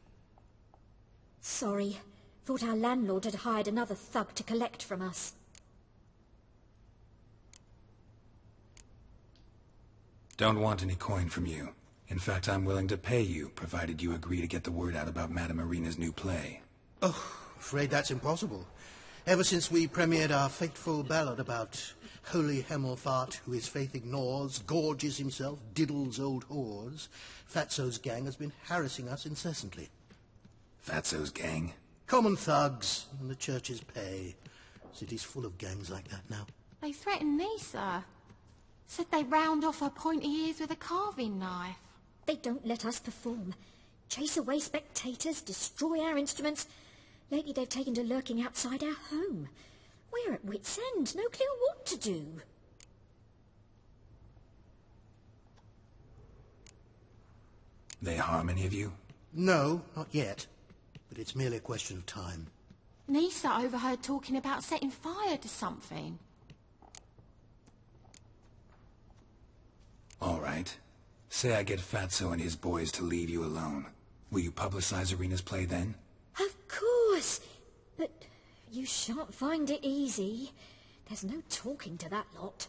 Sorry. Thought our landlord had hired another thug to collect from us. Don't want any coin from you. In fact, I'm willing to pay you, provided you agree to get the word out about Madame Irina's new play. Oh, afraid that's impossible. Ever since we premiered our fateful ballad about holy Hemelfart, who his faith ignores, gorges himself, diddles old whores, Fatso's gang has been harassing us incessantly. Fatso's gang? Common thugs, and the church's pay. City's full of gangs like that now. They threatened Nisa. Said they'd round off her pointy ears with a carving knife. They don't let us perform. Chase away spectators, destroy our instruments. Lately they've taken to lurking outside our home. We're at wit's end, no clue what to do. They harm any of you? No, not yet. But it's merely a question of time. Nisa overheard talking about setting fire to something. All right. Say I get Fatso and his boys to leave you alone. Will you publicize Irina's play then? Of course. But you shan't find it easy. There's no talking to that lot.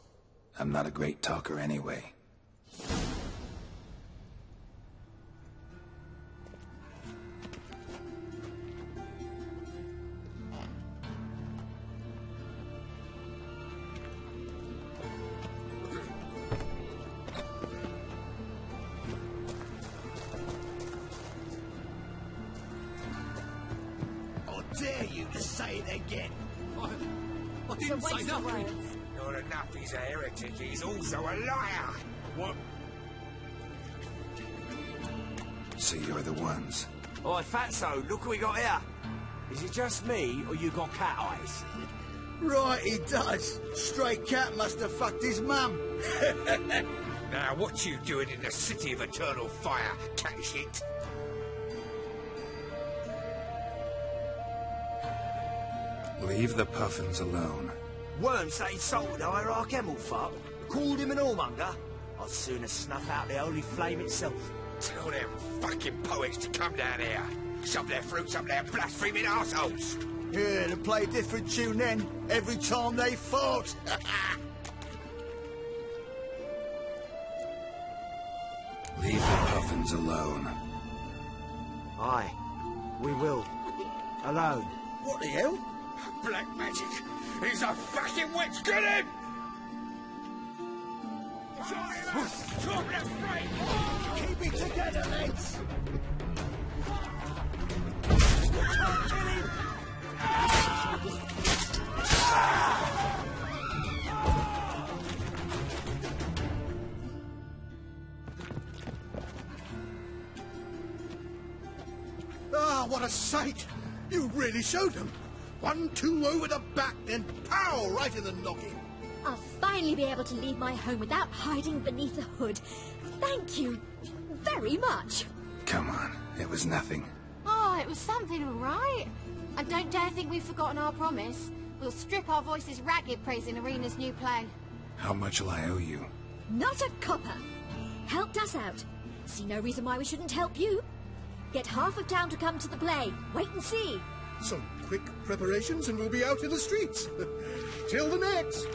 I'm not a great talker anyway. Not enough he's a heretic, he's also a liar! What? So you're the ones. Oi, Fatso, look what we got here. Is it just me, or you got cat eyes? Right, he does. Stray cat must have fucked his mum. Now, what you doing in the city of eternal fire, cat shit? Leave the puffins alone. Worms that insulted the hierarch Hemelfart, called him an whoremonger. I'd sooner snuff out the holy flame itself. Tell them fucking poets to come down here. Shove their fruits up their blaspheming arseholes. Yeah, to play a different tune then, every time they fought. Leave the puffins alone. Aye, we will. Alone. What the hell? Black magic! He's a fucking witch! Get him! Keep it together, lads! Ah, what a sight! You really showed them. 1-2 over the back, then pow, right in the noggin. I'll finally be able to leave my home without hiding beneath a hood. Thank you very much. Come on, it was nothing. Oh, it was something, all right. And don't dare think we've forgotten our promise. We'll strip our voices ragged praising Arena's new play. How much will I owe you? Not a copper. Helped us out. See no reason why we shouldn't help you. Get half of town to come to the play. Wait and see. Some quick preparations and we'll be out in the streets. Till the next.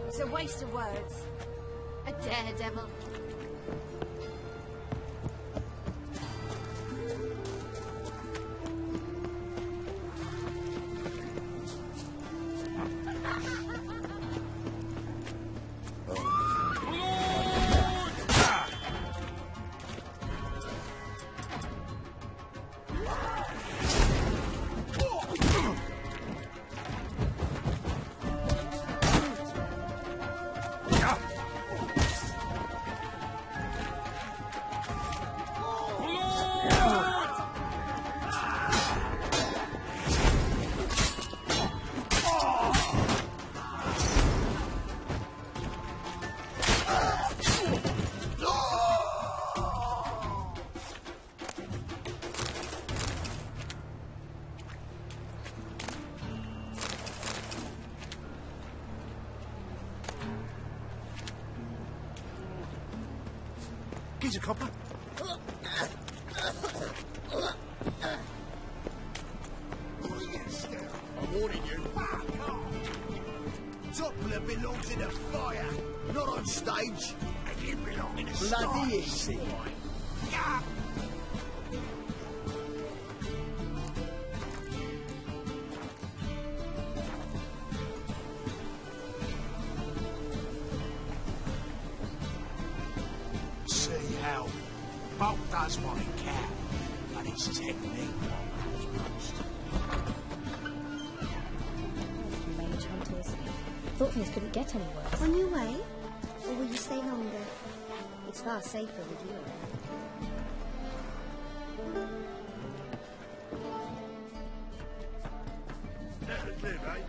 It's a waste of words. A daredevil. Here's a copper. I'm warning you. Doppler belongs in a fire, not on stage. And you belong in a Bloody easy. See how Bolt does what he can, but his technique matters most. Mage hunters. Thought things couldn't get any worse. On your way? Or will you stay longer? It's far safer with you around. Never live, eh?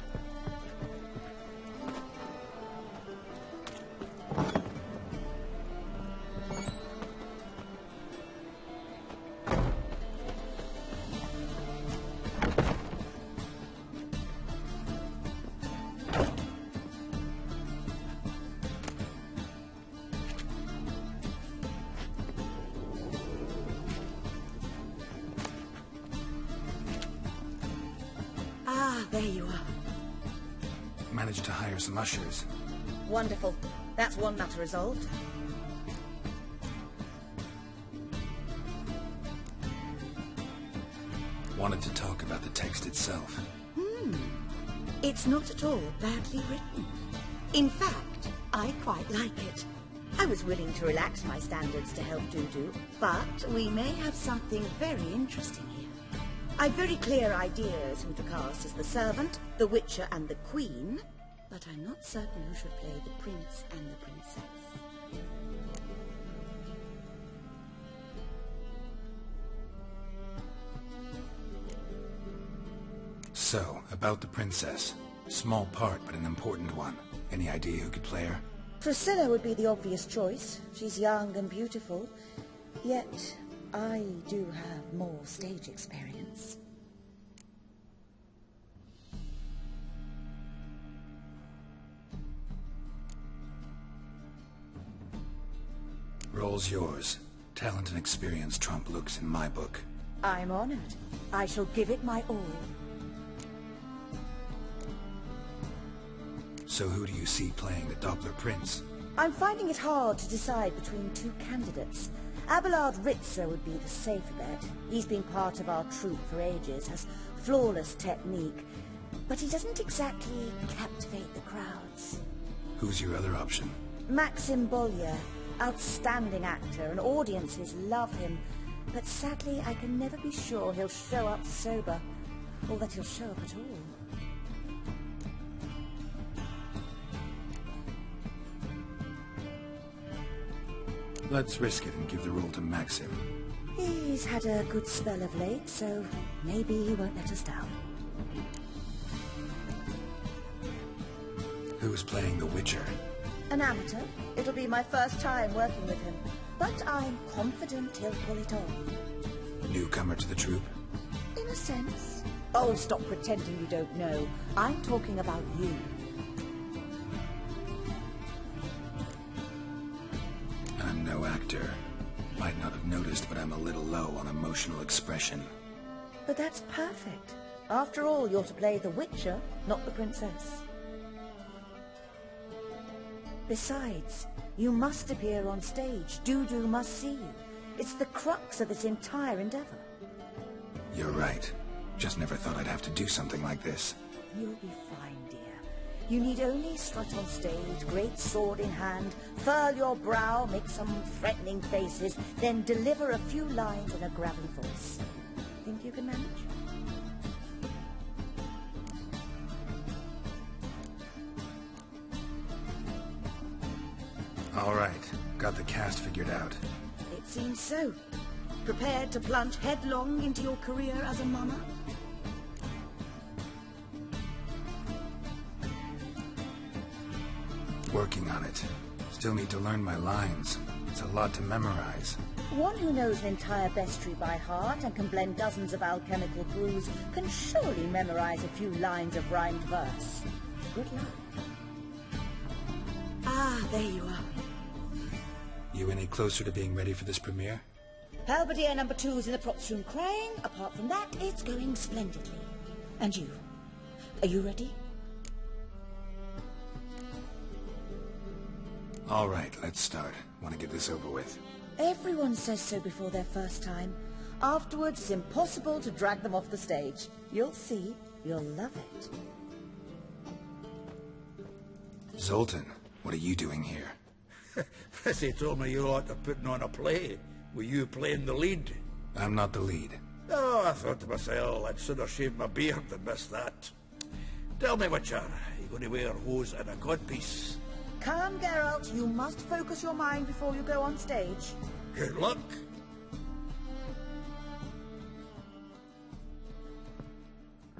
Ah, there you are. Managed to hire some ushers. Wonderful. That's one matter resolved. Wanted to talk about the text itself. It's not at all badly written. In fact, I quite like it. I was willing to relax my standards to help Dudu, but we may have something very interesting here. I've very clear ideas who to cast as the servant, the witcher and the queen, but I'm not certain who should play the prince and the princess. So, about the princess. Small part, but an important one. Any idea who could play her? Priscilla would be the obvious choice. She's young and beautiful. Yet, I do have more stage experience. Role's yours. Talent and experience trump looks in my book. I'm honored. I shall give it my all. So who do you see playing the Doppler Prince? I'm finding it hard to decide between two candidates. Abelard Ritzer would be the safer bet. He's been part of our troupe for ages, has flawless technique, but he doesn't exactly captivate the crowds. Who's your other option? Maxim Bollier, outstanding actor, and audiences love him, but sadly I can never be sure he'll show up sober, or that he'll show up at all. Let's risk it and give the role to Maxim. He's had a good spell of late, so maybe he won't let us down. Who's playing the Witcher? An amateur. It'll be my first time working with him. But I'm confident he'll pull it off. Newcomer to the troupe? In a sense. Oh, stop pretending you don't know. I'm talking about you. I'm no actor. Might not have noticed, but I'm a little low on emotional expression. But that's perfect. After all, you're to play the Witcher, not the princess. Besides, you must appear on stage. Dudu must see you. It's the crux of this entire endeavor. You're right. Just never thought I'd have to do something like this. You'll be fine, dear. You need only strut on stage, great sword in hand, furl your brow, make some threatening faces, then deliver a few lines in a gravelly voice. Think you can manage? All right. Got the cast figured out. It seems so. Prepared to plunge headlong into your career as a mama? Working on it. Still need to learn my lines. It's a lot to memorize. One who knows an entire bestiary by heart and can blend dozens of alchemical brews can surely memorize a few lines of rhymed verse. Good luck. Ah, there you are. You any closer to being ready for this premiere? Halberdier number 2's in the props room crying. Apart from that, it's going splendidly. And you? Are you ready? All right, let's start. Want to get this over with. Everyone says so before their first time. Afterwards, it's impossible to drag them off the stage. You'll see. You'll love it. Zoltan, what are you doing here? Prissy told me you ought to putting on a play. Were you playing the lead? I'm not the lead. Oh, I thought to myself, I'd sooner shave my beard than miss that. Tell me, Witcher, are you going to wear hose and a codpiece? Calm, Geralt. You must focus your mind before you go on stage. Good luck.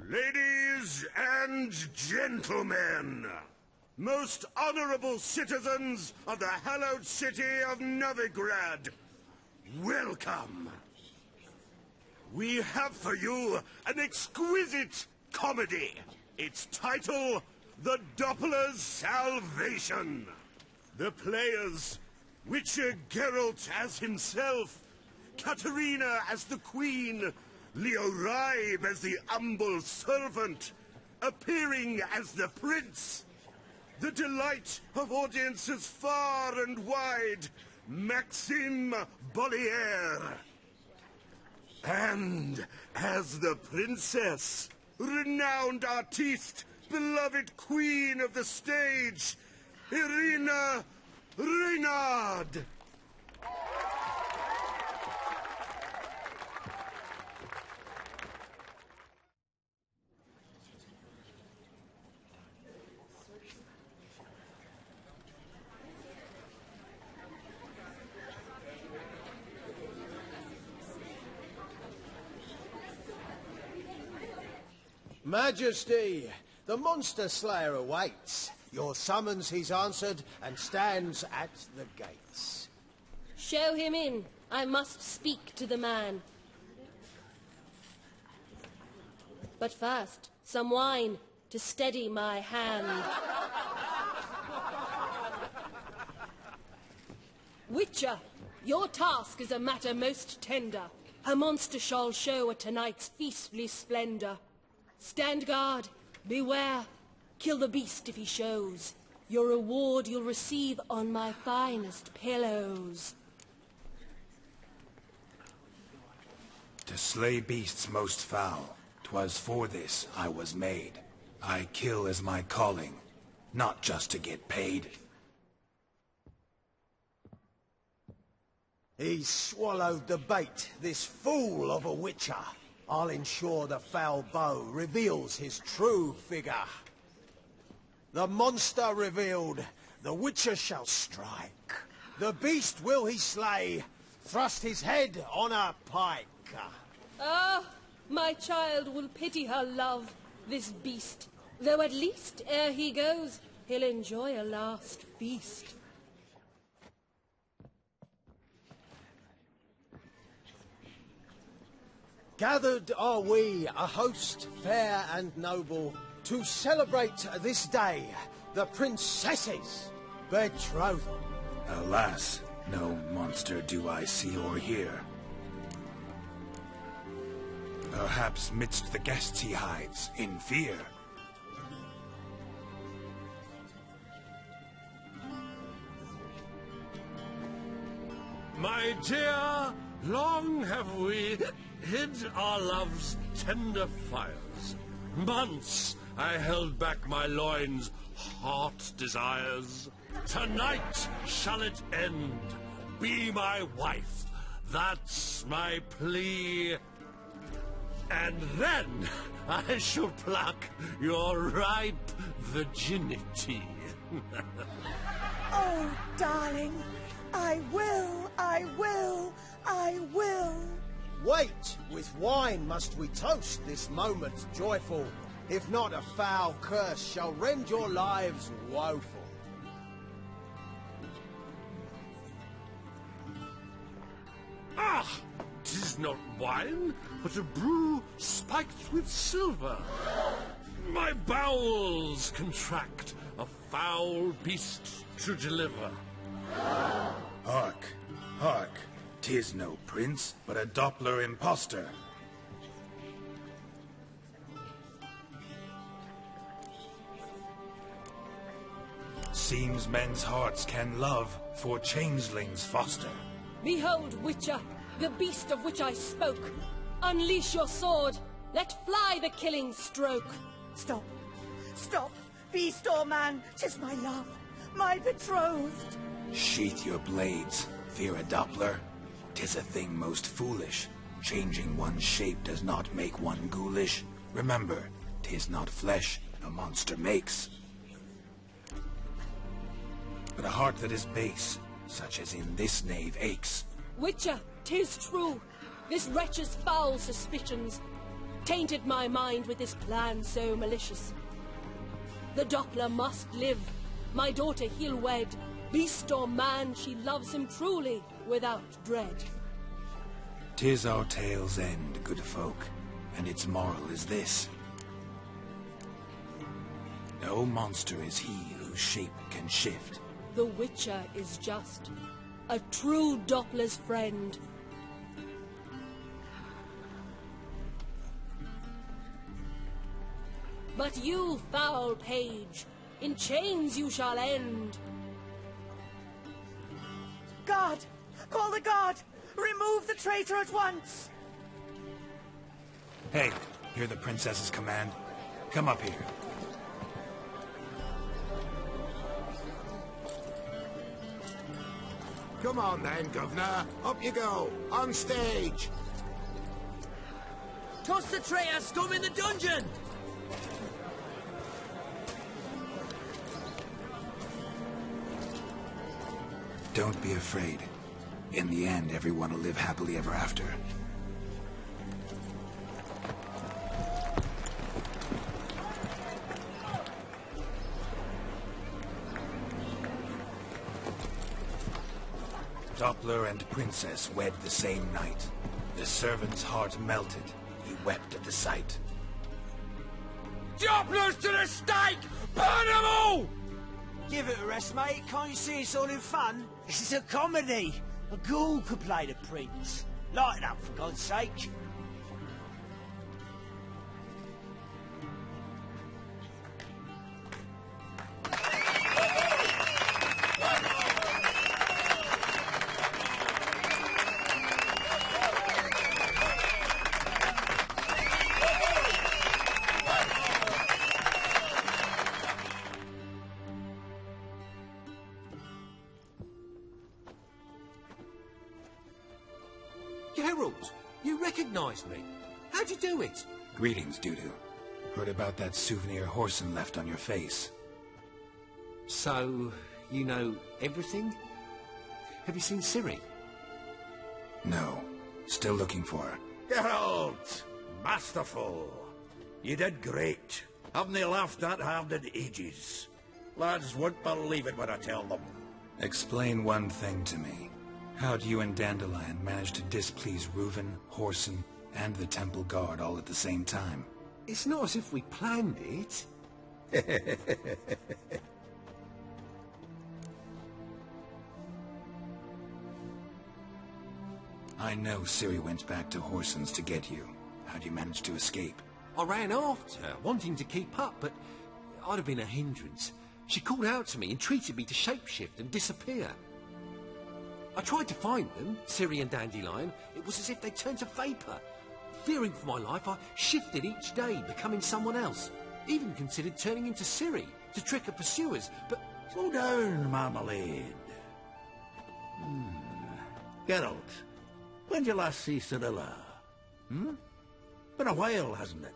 Ladies and gentlemen, most honorable citizens of the hallowed city of Novigrad, welcome. We have for you an exquisite comedy. Its title, The Doppler's Salvation. The players, Witcher Geralt as himself, Katerina as the Queen, Leo Ribe as the humble servant, appearing as the Prince. The delight of audiences far and wide, Maxime Bollier. And as the Princess, renowned artiste, beloved queen of the stage, Irina Reynard. Majesty, the monster slayer awaits. Your summons he's answered and stands at the gates. Show him in. I must speak to the man. But first, some wine to steady my hand. Witcher, your task is a matter most tender. A monster shall show at tonight's feastly splendor. Stand guard, beware, kill the beast if he shows. Your reward you'll receive on my finest pillows. To slay beasts most foul, 'twas for this I was made. I kill as my calling, not just to get paid. He's swallowed the bait, this fool of a witcher. I'll ensure the foul bow reveals his true figure. The monster revealed, the witcher shall strike. The beast will he slay, thrust his head on a pike. Ah, my child will pity her love, this beast. Though at least, ere he goes, he'll enjoy a last feast. Gathered are we, a host fair and noble, to celebrate this day, the princess's betrothal. Alas, no monster do I see or hear. Perhaps midst the guests he hides, in fear. My dear, long have we hid our love's tender fires. Months I held back my loins' heart desires. Tonight shall it end. Be my wife. That's my plea. And then I shall pluck your ripe virginity. Oh, darling, I will, I will, I will. Wait, with wine must we toast this moment joyful. If not, a foul curse shall rend your lives woeful. Ah! 'Tis not wine, but a brew spiked with silver. My bowels contract, a foul beast to deliver. Hark, hark. 'Tis no prince, but a Doppler impostor. Seems men's hearts can love, for changelings foster. Behold, Witcher, the beast of which I spoke. Unleash your sword. Let fly the killing stroke. Stop. Stop. Beast or man, 'tis my love, my betrothed. Sheath your blades, fear a Doppler. 'Tis a thing most foolish. Changing one's shape does not make one ghoulish. Remember, 'tis not flesh a monster makes, but a heart that is base, such as in this knave aches. Witcher, 'tis true. This wretch's foul suspicions tainted my mind with this plan so malicious. The Doppler must live. My daughter he'll wed. Beast or man, she loves him truly, without dread. 'Tis our tale's end, good folk, and its moral is this. No monster is he whose shape can shift. The Witcher is just a true Doppler's friend. But you, foul page, in chains you shall end. Guard! Call the guard! Remove the traitor at once! Hey, hear the princess's command? Come up here. Come on then, Governor. Up you go. On stage. Toss the traitor scum in the dungeon! Don't be afraid. In the end, everyone will live happily ever after. Doppler and princess wed the same night. The servant's heart melted. He wept at the sight. Dopplers to the stake! Burn them all! Give it a rest, mate. Can't you see it's all in fun? This is a comedy. A ghoul could play the prince. Lighten up, for God's sake. Geralt, you recognise me. How'd you do it? Greetings, Dudu. Heard about that souvenir Horson left on your face. So, you know everything? Have you seen Ciri? No. Still looking for her. Geralt! Masterful! You did great. Haven't they laughed that hard in ages? Lads won't believe it when I tell them. Explain one thing to me. How do you and Dandelion manage to displease Reuven, Whoreson, and the Temple Guard all at the same time? It's not as if we planned it. I know Ciri went back to Whoreson's to get you. How'd you manage to escape? I ran after her, wanting to keep up, but I'd have been a hindrance. She called out to me, entreated me to shapeshift and disappear. I tried to find them, Ciri and Dandelion. It was as if they turned to vapour. Fearing for my life, I shifted each day, becoming someone else. Even considered turning into Ciri to trick her pursuers, but... Slow down, Marmalade. Geralt, when did you last see Cirilla? Been a while, hasn't it?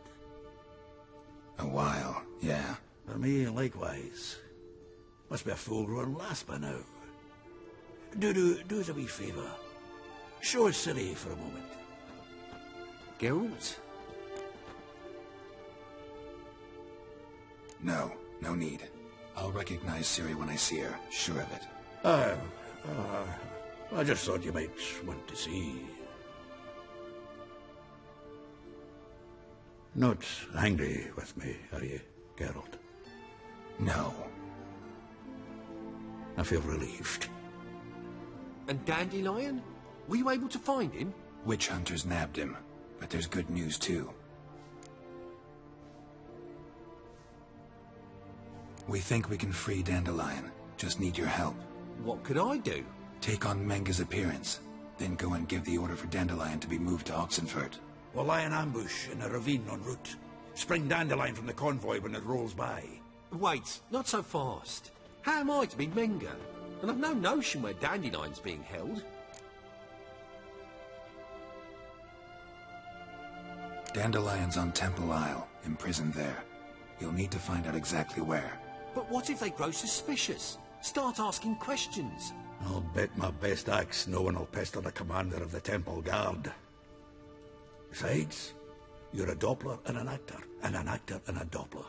A while, yeah. For me, likewise. Must be a full-grown lass by now. Do us a wee favour. Show us Ciri for a moment. Geralt? No need. I'll recognize Ciri when I see her, sure of it. I just thought you might want to see. Not angry with me, are you, Geralt? No. I feel relieved. And Dandelion? Were you able to find him? Witch hunters nabbed him, but there's good news too. We think we can free Dandelion. Just need your help. What could I do? Take on Menga's appearance, then go and give the order for Dandelion to be moved to Oxenfurt. We'll lie in ambush in a ravine en route. Spring Dandelion from the convoy when it rolls by. Wait, not so fast. How am I to be Menga? And I've no notion where Dandelion's being held. Dandelion's on Temple Isle, imprisoned there. You'll need to find out exactly where. But what if they grow suspicious? Start asking questions? I'll bet my best axe no one will pester the commander of the Temple Guard. Besides, you're a Doppler and an actor and a Doppler.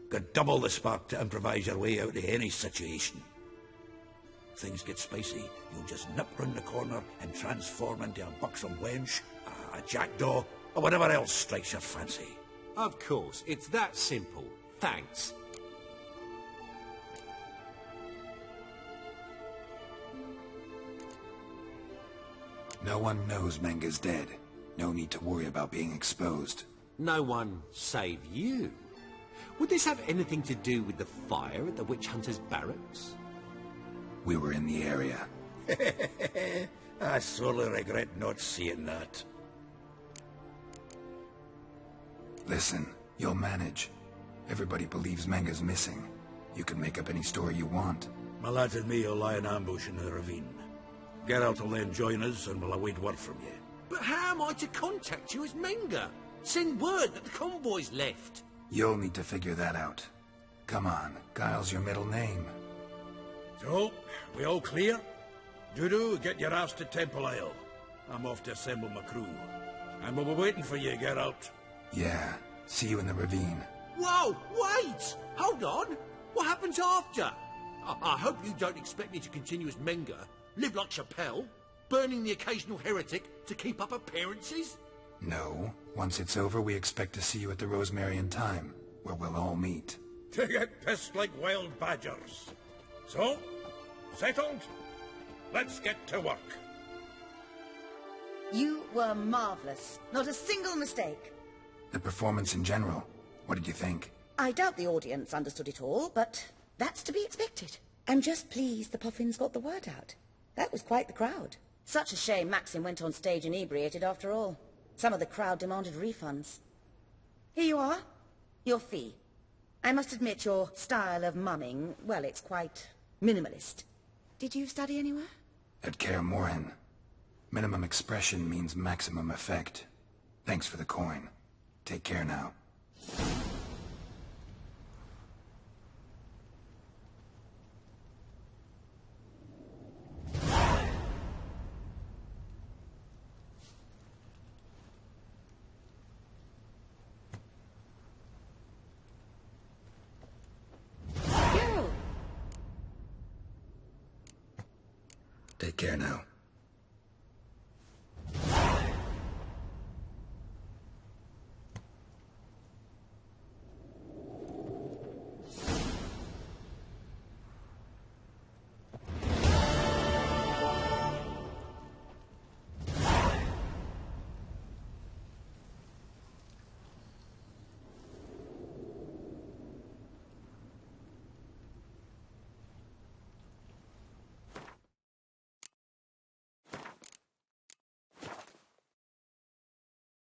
Got double the spark to improvise your way out of any situation. Things get spicy, you'll just nip round the corner and transform into a buxom wench, a jackdaw, or whatever else strikes your fancy. Of course, it's that simple. Thanks. No one knows Menga's dead. No need to worry about being exposed. No one save you. Would this have anything to do with the fire at the witch hunters' barracks? We were in the area. I sorely regret not seeing that. Listen, you'll manage. Everybody believes Menga's missing. You can make up any story you want. My lads and me will lie in ambush in the ravine. Geralt will then join us and we'll await word from you. But how am I to contact you as Menga? Send word that the convoy's left. You'll need to figure that out. Come on, Guile's your middle name. So, we all clear? Dudu, get your ass to Temple Isle. I'm off to assemble my crew. And we'll be waiting for you, Geralt. Yeah, see you in the ravine. Whoa, wait! Hold on! What happens after? I hope you don't expect me to continue as Menga, live like Chappelle, burning the occasional heretic to keep up appearances? No. Once it's over, we expect to see you at the Rosemary in Time, where we'll all meet. To get pissed like wild badgers. So, settled? Let's get to work. You were marvellous. Not a single mistake. The performance in general, what did you think? I doubt the audience understood it all, but that's to be expected. I'm just pleased the Puffins got the word out. That was quite the crowd. Such a shame Maxim went on stage inebriated after all. Some of the crowd demanded refunds. Here you are. Your fee. I must admit your style of mumming, well, it's quite minimalist. Did you study anywhere? At Kaer Morhen. Minimum expression means maximum effect. Thanks for the coin. Take care now. Take care now.